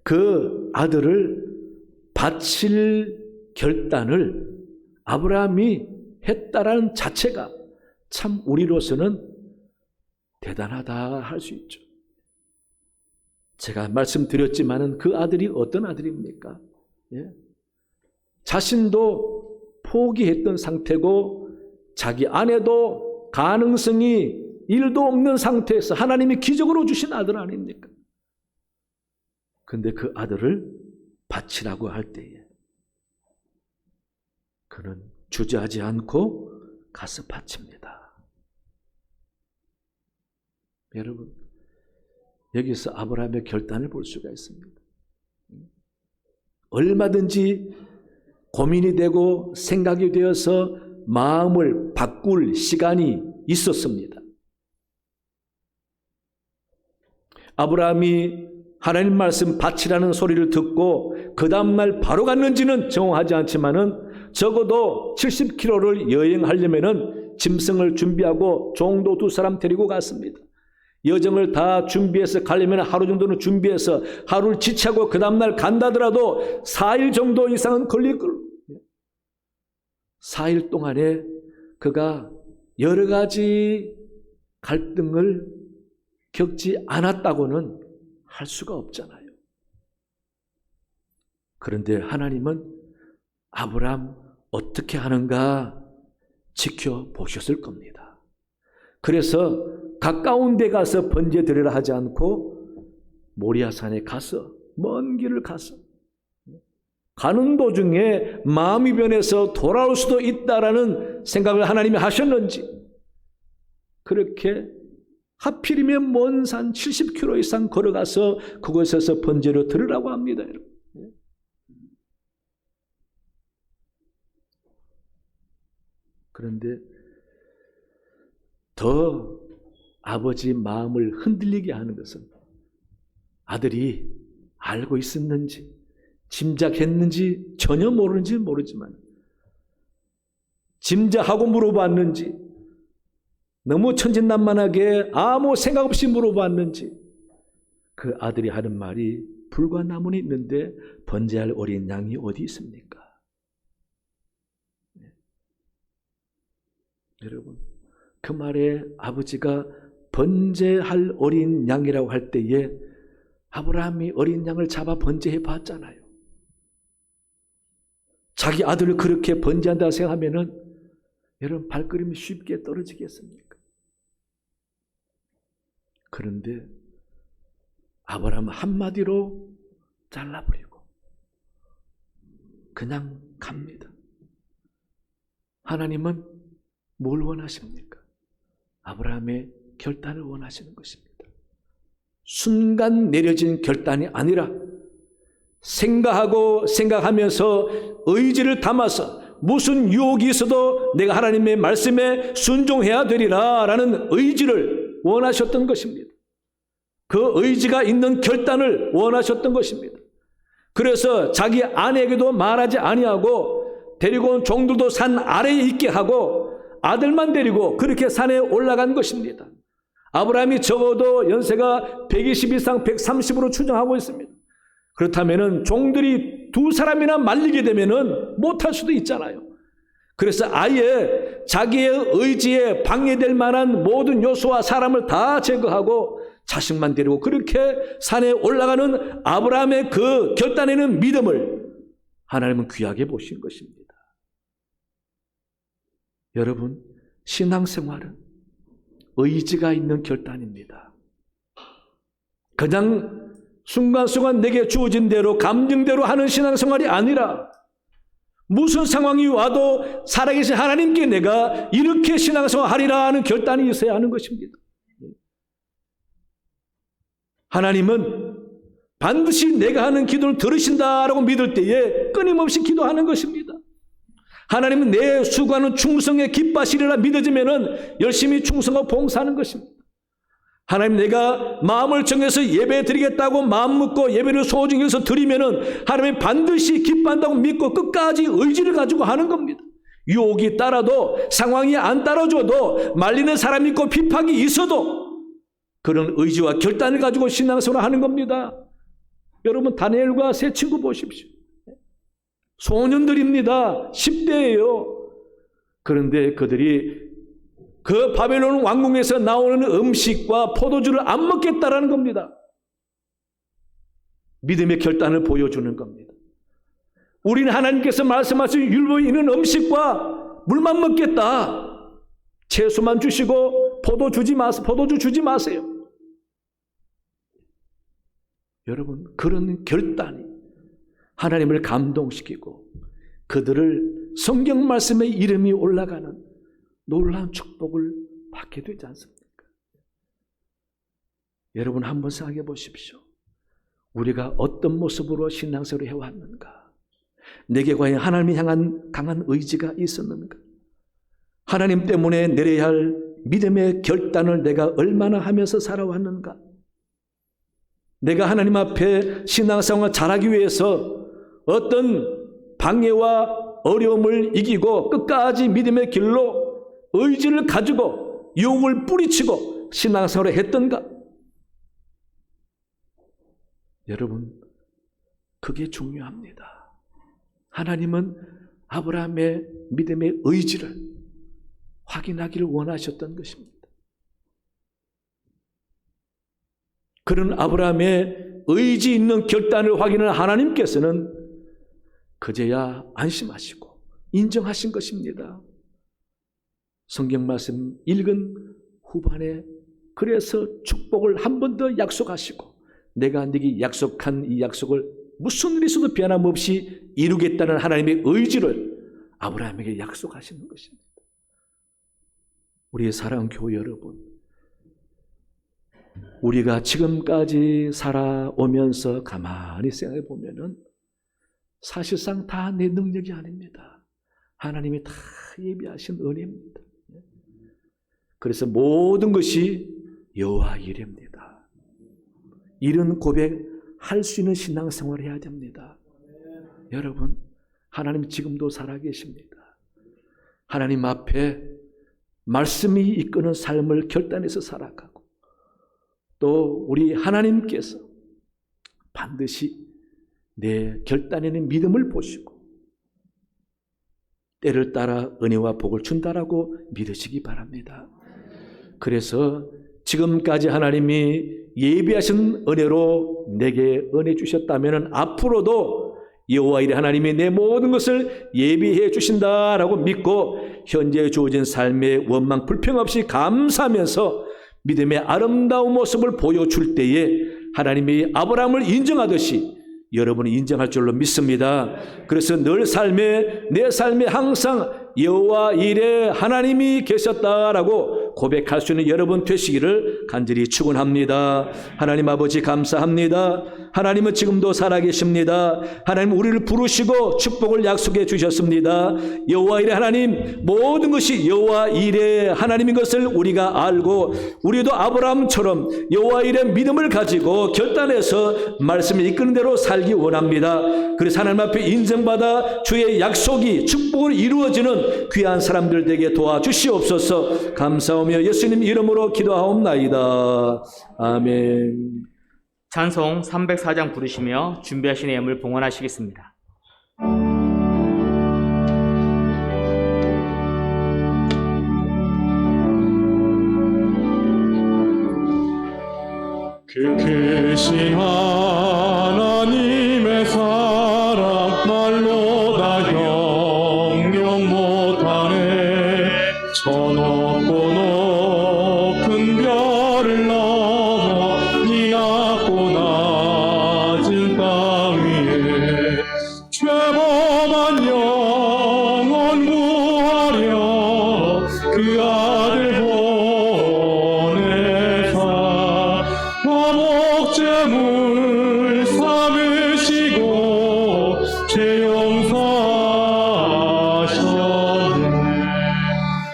Speaker 1: 그 아들을 바칠 결단을 아브라함이 했다라는 자체가 참 우리로서는 대단하다 할 수 있죠. 제가 말씀드렸지만은 그 아들이 어떤 아들입니까? 예? 자신도 포기했던 상태고 자기 아내도 가능성이 1도 없는 상태에서 하나님이 기적으로 주신 아들 아닙니까? 근데 그 아들을 바치라고 할 때에 그는 주저하지 않고 가서 바칩니다. 여러분, 여기서 아브라함의 결단을 볼 수가 있습니다. 얼마든지 고민이 되고 생각이 되어서 마음을 바꿀 시간이 있었습니다. 아브라함이 하나님 말씀 바치라는 소리를 듣고 그 다음날 바로 갔는지는 정확하지 않지만은 적어도 70km를 여행하려면은 짐승을 준비하고 종도 2사람 데리고 갔습니다. 여정을 다 준비해서 가려면 하루 정도는 준비해서 하루를 지체하고 그 다음날 간다더라도 4일 정도 이상은 걸릴 걸. 4일 동안에 그가 여러 가지 갈등을 겪지 않았다고는 할 수가 없잖아요. 그런데 하나님은 아브라함 어떻게 하는가 지켜보셨을 겁니다. 그래서 가까운 데 가서 번제 드리라 하지 않고 모리아산에 가서 먼 길을 가서 가는 도중에 마음이 변해서 돌아올 수도 있다라는 생각을 하나님이 하셨는지 그렇게 하필이면 먼 산 70km 이상 걸어가서 그곳에서 번제를 드리라고 합니다. 여러분. 그런데 더 아버지 마음을 흔들리게 하는 것은 아들이 알고 있었는지 짐작했는지 전혀 모르는지 모르지만 짐작하고 물어봤는지 너무 천진난만하게 아무 생각 없이 물어봤는지 그 아들이 하는 말이 불과 나무는 있는데 번제할 어린 양이 어디 있습니까? 네. 여러분, 그 말에 아버지가 번제할 어린 양이라고 할 때에 아브라함이 어린 양을 잡아 번제해 봤잖아요. 자기 아들을 그렇게 번제한다고 생각하면은 여러분 발걸음이 쉽게 떨어지겠습니까? 그런데 아브라함은 한마디로 잘라버리고 그냥 갑니다. 하나님은 뭘 원하십니까? 아브라함의 결단을 원하시는 것입니다. 순간 내려진 결단이 아니라 생각하면서 의지를 담아서 무슨 유혹이 있어도 내가 하나님의 말씀에 순종해야 되리라 라는 의지를 원하셨던 것입니다. 그 의지가 있는 결단을 원하셨던 것입니다. 그래서 자기 아내에게도 말하지 아니하고 데리고 온 종들도 산 아래에 있게 하고 아들만 데리고 그렇게 산에 올라간 것입니다. 아브라함이 적어도 연세가 120 이상 130으로 추정하고 있습니다. 그렇다면 종들이 두 사람이나 말리게 되면 못할 수도 있잖아요. 그래서 아예 자기의 의지에 방해될 만한 모든 요소와 사람을 다 제거하고 자식만 데리고 그렇게 산에 올라가는 아브라함의 그 결단에는 믿음을 하나님은 귀하게 보신 것입니다. 여러분, 신앙생활은 의지가 있는 결단입니다. 그냥 순간순간 내게 주어진 대로 감정대로 하는 신앙생활이 아니라 무슨 상황이 와도 살아계신 하나님께 내가 이렇게 신앙생활 하리라 하는 결단이 있어야 하는 것입니다. 하나님은 반드시 내가 하는 기도를 들으신다라고 믿을 때에 끊임없이 기도하는 것입니다. 하나님은 내 수고하는 충성에 기뻐하시리라 믿어지면은 열심히 충성하고 봉사하는 것입니다. 하나님, 내가 마음을 정해서 예배 드리겠다고 마음 먹고 예배를 소중히 해서 드리면은 하나님 반드시 기뻐한다고 믿고 끝까지 의지를 가지고 하는 겁니다. 유혹이 따라도 상황이 안 따라줘도 말리는 사람이 있고 비판이 있어도 그런 의지와 결단을 가지고 신앙생활을 하는 겁니다. 여러분, 다니엘과 세 친구 보십시오. 소년들입니다. 10대예요. 그런데 그들이 그 바벨론 왕궁에서 나오는 음식과 포도주를 안 먹겠다라는 겁니다. 믿음의 결단을 보여주는 겁니다. 우리는 하나님께서 말씀하신 율법에 있는 음식과 물만 먹겠다. 채소만 주시고 포도주 주지 마세요. 여러분, 그런 결단이 하나님을 감동시키고 그들을 성경 말씀에 이름이 올라가는 놀라운 축복을 받게 되지 않습니까? 여러분, 한번 생각해 보십시오. 우리가 어떤 모습으로 신앙생활을 해왔는가? 내게 과연 하나님을 향한 강한 의지가 있었는가? 하나님 때문에 내려야 할 믿음의 결단을 내가 얼마나 하면서 살아왔는가? 내가 하나님 앞에 신앙생활을 잘하기 위해서 어떤 방해와 어려움을 이기고 끝까지 믿음의 길로 의지를 가지고 유혹을 뿌리치고 신앙생활을 했던가? 여러분, 그게 중요합니다. 하나님은 아브라함의 믿음의 의지를 확인하기를 원하셨던 것입니다. 그런 아브라함의 의지 있는 결단을 확인한 하나님께서는 그제야 안심하시고 인정하신 것입니다. 성경 말씀 읽은 후반에 그래서 축복을 한 번 더 약속하시고 내가 네게 약속한 이 약속을 무슨 일이 있어도 변함없이 이루겠다는 하나님의 의지를 아브라함에게 약속하시는 것입니다. 우리의 사랑하는 교회 여러분, 우리가 지금까지 살아오면서 가만히 생각해 보면은 사실상 다 내 능력이 아닙니다. 하나님이 다 예비하신 은혜입니다. 그래서 모든 것이 여호와 일입니다. 이런 고백할 수 있는 신앙생활을 해야 됩니다. 여러분, 하나님 지금도 살아계십니다. 하나님 앞에 말씀이 이끄는 삶을 결단해서 살아가고 또 우리 하나님께서 반드시 내 결단에는 믿음을 보시고 때를 따라 은혜와 복을 준다라고 믿으시기 바랍니다. 그래서 지금까지 하나님이 예비하신 은혜로 내게 은혜 주셨다면 앞으로도 여호와 이레 하나님이 내 모든 것을 예비해 주신다라고 믿고 현재 주어진 삶의 원망 불평 없이 감사하면서 믿음의 아름다운 모습을 보여줄 때에 하나님이 아브라함을 인정하듯이 여러분이 인정할 줄로 믿습니다. 그래서 늘 내 삶에 항상 여호와 이레 하나님이 계셨다라고 고백할 수 있는 여러분 되시기를 간절히 축원합니다. 하나님 아버지 감사합니다. 하나님은 지금도 살아계십니다. 하나님 우리를 부르시고 축복을 약속해 주셨습니다. 여호와 이레 하나님, 모든 것이 여호와 이레 하나님인 것을 우리가 알고 우리도 아브라함처럼 여호와 이레 믿음을 가지고 결단해서 말씀을 이끄는 대로 살기 원합니다. 그래서 하나님 앞에 인정받아 주의 약속이 축복을 이루어지는 귀한 사람들 되게 도와주시옵소서. 감사하며 예수님 이름으로 기도하옵나이다. 아멘.
Speaker 2: 찬송 304장 부르시며 준비하신 예물 봉헌하시겠습니다.
Speaker 3: 그 크신 하나님의 사랑 말로 다 형용 못하네. 저 높고 높은 별을 넘어 이 낮고 낮은 땅 위에 죄범한 영혼 구하려 그 아들 보내사 화목제물 삼으시고 죄 용서하셨네.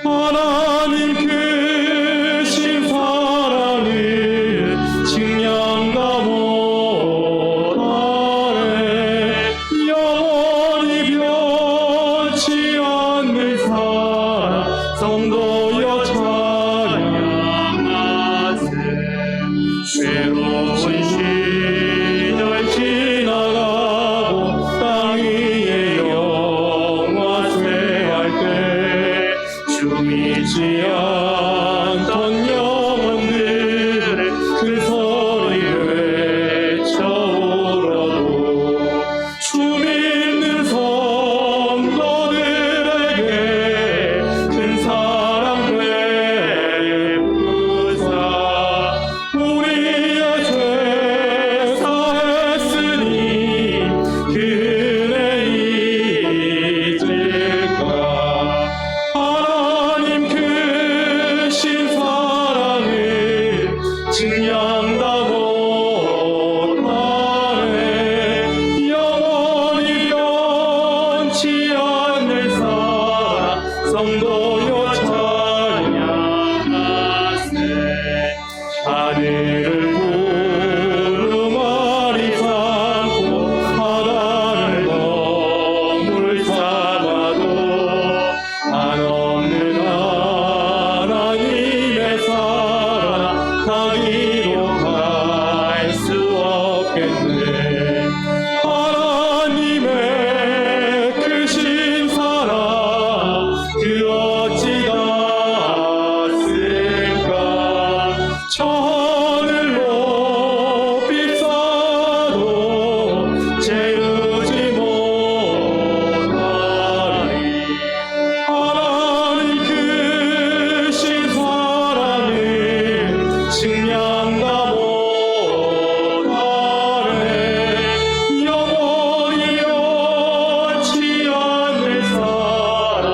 Speaker 3: 하나님 크신 사랑을 증량다 못하네. 영원히 변치 않는 사랑 성도여 찬양하세. 괴로운 시절 지나가고 땅 위에 영화쇠할 때 주미지 않던 영혼들의 그 소리 외쳐오라도 주 믿는 성도들에게 큰 사랑 베푸사 우리의 죄 사했으니 그 은혜 잊을까. 하나님 크신 사랑을 증량다 못하네. 영원히 변치 않는 사랑 성도여 찬양하세. 하늘을 구름아리 삼고 바다를 먹물 삼아도 한없는 하나님의 사랑 가기로 갈 수 없겠네. 하나님의 크신 사랑 그 어찌 닿았을까. 저 하늘 높이 쌓아도 채우지 못하리. 하나님 크신 사랑을 증량다 못하네. 영원히 변치 않는 사랑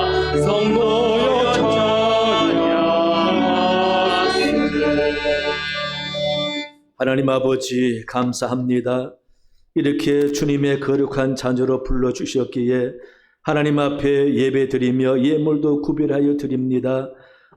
Speaker 3: 성도여 찬양하세.
Speaker 1: 하나님 아버지 감사합니다. 이렇게 주님의 거룩한 자녀로 불러주셨기에 하나님 앞에 예배드리며 예물도 구별하여 드립니다.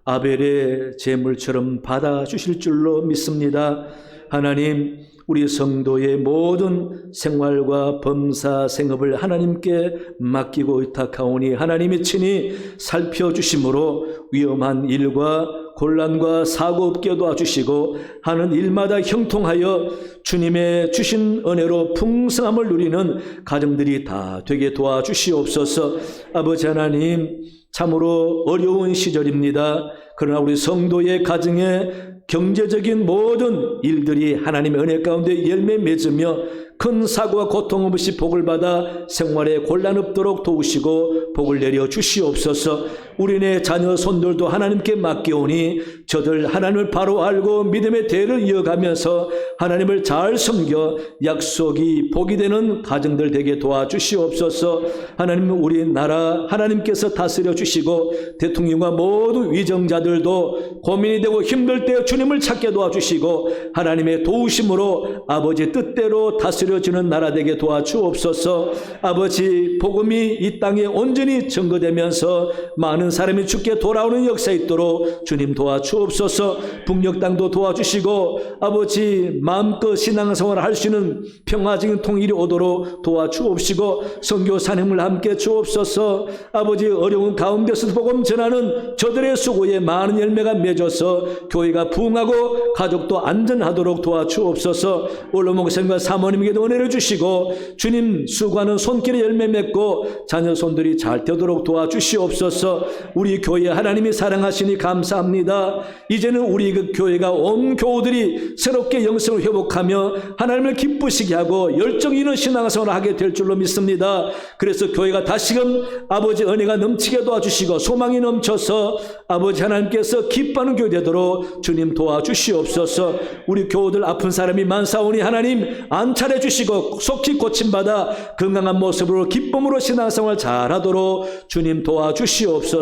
Speaker 1: 아벨의 제물처럼 받아주실 줄로 믿습니다. 하나님, 우리 성도의 모든 생활과 범사 생업을 하나님께 맡기고 의탁하오니 하나님이 친히 살펴주심으로 위험한 일과 곤란과 사고 없게 도와주시고 하는 일마다 형통하여 주님의 주신 은혜로 풍성함을 누리는 가정들이 다 되게 도와주시옵소서. 아버지 하나님, 참으로 어려운 시절입니다. 그러나 우리 성도의 가정에 경제적인 모든 일들이 하나님의 은혜 가운데 열매 맺으며 큰 사고와 고통 없이 복을 받아 생활에 곤란 없도록 도우시고 복을 내려 주시옵소서. 우리네 자녀 손들도 하나님께 맡겨오니 저들 하나님을 바로 알고 믿음의 대를 이어가면서 하나님을 잘 섬겨 약속이 복이 되는 가정들 되게 도와주시옵소서. 하나님, 우리 나라 하나님께서 다스려 주시고 대통령과 모든 위정자들도 고민이 되고 힘들 때 주님을 찾게 도와주시고 하나님의 도우심으로 아버지 뜻대로 다스려지는 나라 되게 도와주옵소서. 아버지, 복음이 이 땅에 온전히 증거되면서 많은 사람이 주께 돌아오는 역사 있도록 주님 도와주옵소서. 북녘 땅도 도와주시고 아버지, 마음껏 신앙생활을 할 수 있는 평화적인 통일이 오도록 도와주옵시고 선교 산행을 함께 주옵소서. 아버지, 어려운 가운데서 복음 전하는 저들의 수고에 많은 열매가 맺어서 교회가 부흥하고 가족도 안전하도록 도와주옵소서. 올로 목사님과 사모님에게도 은혜를 주시고 주님 수고하는 손길에 열매 맺고 자녀 손들이 잘 되도록 도와주시옵소서. 우리 교회 하나님이 사랑하시니 감사합니다. 이제는 우리 그 교회가 온 교우들이 새롭게 영성을 회복하며 하나님을 기쁘시게 하고 열정 있는 신앙생활을 하게 될 줄로 믿습니다. 그래서 교회가 다시금 아버지 은혜가 넘치게 도와주시고 소망이 넘쳐서 아버지 하나님께서 기뻐하는 교회 되도록 주님 도와주시옵소서. 우리 교우들 아픈 사람이 많사오니 하나님 안찰해 주시고 속히 고침받아 건강한 모습으로 기쁨으로 신앙생활 잘하도록 주님 도와주시옵소서.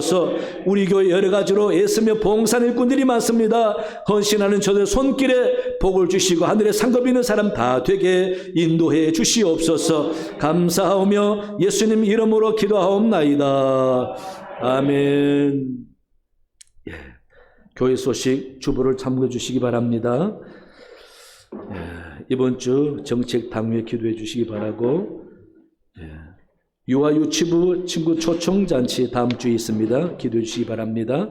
Speaker 1: 우리 교회 여러 가지로 애쓰며 봉사하는 일꾼들이 많습니다. 헌신하는 저들 손길에 복을 주시고 하늘에 상급 있는 사람 다 되게 인도해 주시옵소서. 감사하오며 예수님 이름으로 기도하옵나이다. 아멘. 예, 교회 소식 주보를 참고해 주시기 바랍니다. 예, 이번 주 정책 당위에 기도해 주시기 바라고, 유아 유치부 친구 초청 잔치 다음 주에 있습니다. 기도해 주시기 바랍니다.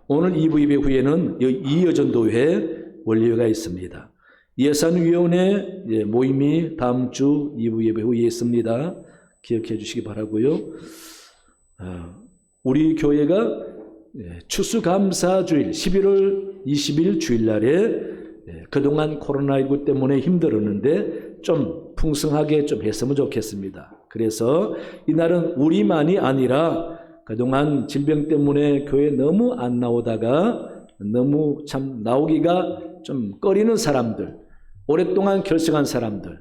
Speaker 1: 오늘 2부 예배 후에는 이여전도회 원리회가 있습니다. 예산위원회 모임이 다음 주 2부 예배 후에 있습니다. 기억해 주시기 바라고요. 우리 교회가 추수감사주일 11월 20일 주일날에 그동안 코로나19 때문에 힘들었는데 좀 풍성하게 좀 했으면 좋겠습니다. 그래서 이날은 우리만이 아니라 그동안 질병 때문에 교회 너무 안 나오다가 너무 참 나오기가 좀 꺼리는 사람들, 오랫동안 결석한 사람들,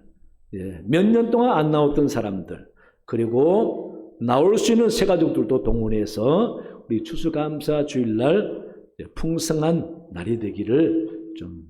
Speaker 1: 몇 년 동안 안 나왔던 사람들, 그리고 나올 수 있는 새가족들도 동원해서 우리 추수감사 주일날 풍성한 날이 되기를 좀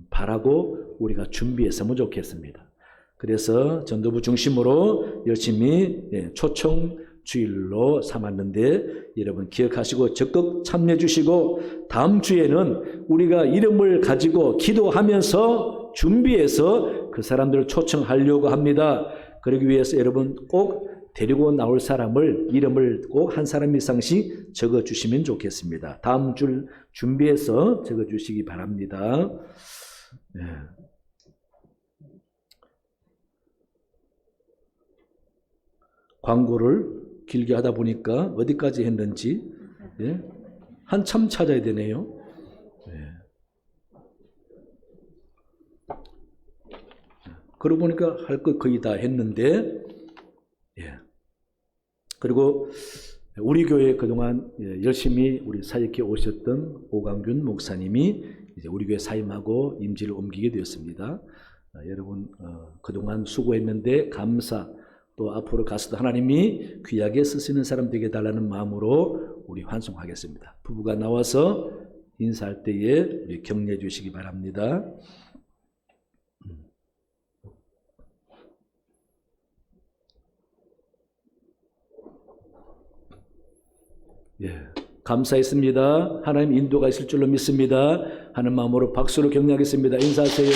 Speaker 1: 바라고 우리가 준비했으면 좋겠습니다. 그래서 전도부 중심으로 열심히 초청 주일로 삼았는데 여러분 기억하시고 적극 참여해 주시고 다음 주에는 우리가 이름을 가지고 기도하면서 준비해서 그 사람들을 초청하려고 합니다. 그러기 위해서 여러분 꼭 데리고 나올 사람을 이름을 꼭 한 사람 이상씩 적어 주시면 좋겠습니다. 다음 주 준비해서 적어 주시기 바랍니다. 네. 광고를 길게 하다 보니까 어디까지 했는지 한참 찾아야 되네요. 그러고 보니까 할 것 거의 다 했는데, 그리고 우리 교회 그동안 열심히 우리 사역해 오셨던 오강균 목사님이 이제 우리 교회 사임하고 임지를 옮기게 되었습니다. 여러분 그동안 수고했는데 감사, 또 앞으로 가서도 하나님이 귀하게 쓰시는 사람 되게 달라는 마음으로 우리 환송하겠습니다. 부부가 나와서 인사할 때에 우리 격려해 주시기 바랍니다. 감사했습니다. 하나님 인도가 있을 줄로 믿습니다. 하는 마음으로 박수로 격려하겠습니다. 인사하세요.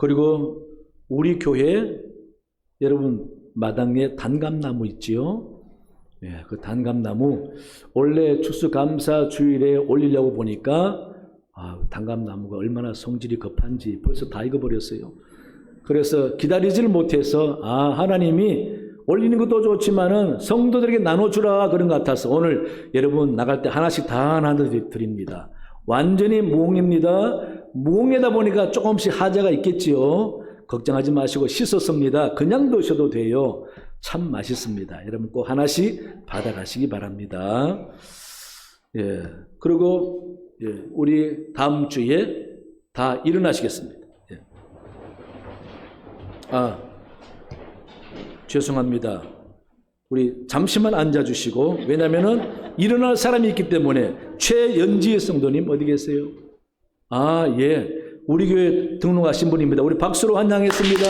Speaker 1: 그리고 우리 교회 여러분 마당에 단감나무 있지요? 예, 그 단감나무 원래 추수감사 주일에 올리려고 보니까 단감나무가 얼마나 성질이 급한지 벌써 다 익어버렸어요. 그래서 기다리지를 못해서 하나님이 올리는 것도 좋지만은 성도들에게 나눠주라 그런 것 같아서 오늘 여러분 나갈 때 하나씩 다 나눠드립니다. 완전히 무홍입니다. 무홍에다 보니까 조금씩 하자가 있겠지요. 걱정하지 마시고 씻었습니다. 그냥 드셔도 돼요. 참 맛있습니다. 여러분 꼭 하나씩 받아가시기 바랍니다. 예, 그리고 우리 다음 주에 다 일어나시겠습니다. 예. 죄송합니다. 우리 잠시만 앉아주시고, 왜냐면은 일어날 사람이 있기 때문에. 최연지 성도님 어디 계세요? 예. 우리 교회 등록하신 분입니다. 우리 박수로 환영했습니다.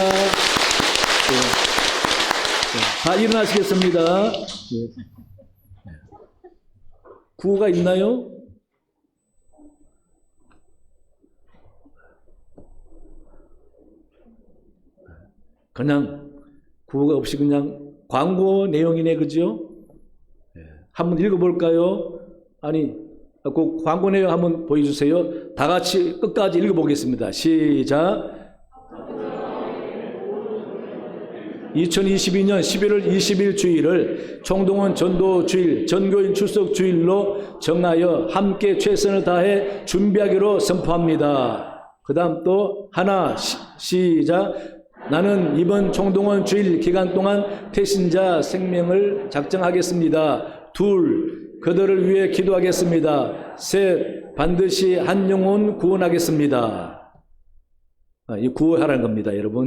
Speaker 1: 다 일어나시겠습니다. 예. 구호가 있나요? 그냥 구호가 없이 그냥 광고 내용이네, 그죠? 한번 읽어볼까요? 그 광고 내용 한번 보여주세요. 다 같이 끝까지 읽어보겠습니다. 시작. 2022년 11월 20일 주일을 총동원 전도 주일, 전교인 출석 주일로 정하여 함께 최선을 다해 준비하기로 선포합니다. 그 다음 또 하나, 시작. 나는 이번 총동원 주일 기간 동안 태신자 생명을 작정하겠습니다. 둘, 그들을 위해 기도하겠습니다. 셋, 반드시 한 영혼 구원하겠습니다. 이 구호하라는 겁니다, 여러분.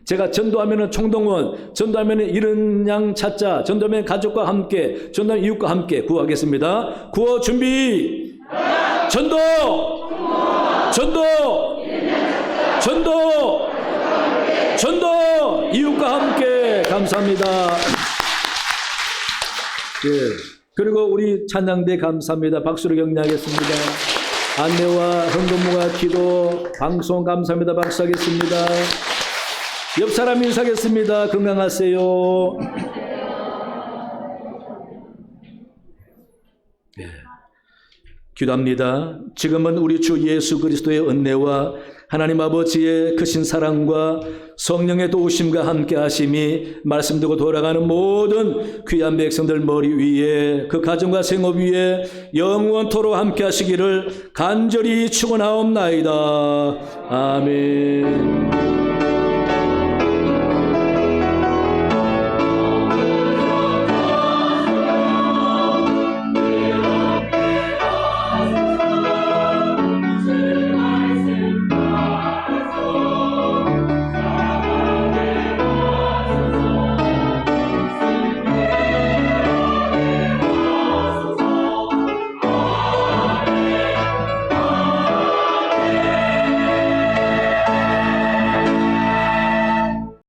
Speaker 1: 제가 전도하면은 총동원, 전도하면은 잃은 양 찾자, 전도하면 가족과 함께, 전도하면 이웃과 함께 구호하겠습니다. 구호 준비! 전도! 전도! 전도! 전도! 이웃과 함께! 감사합니다. 예. 그리고 우리 찬양대 감사합니다. 박수로 격려하겠습니다. 안내와 헌금과 기도, 방송 감사합니다. 박수하겠습니다. 옆 사람 인사하겠습니다. 건강하세요. 예. 기도합니다. 지금은 우리 주 예수 그리스도의 은혜와 하나님 아버지의 크신 사랑과 성령의 도우심과 함께 하심이 말씀 듣고 돌아가는 모든 귀한 백성들 머리 위에, 그 가정과 생업 위에 영원토록 함께 하시기를 간절히 축원하옵나이다. 아멘.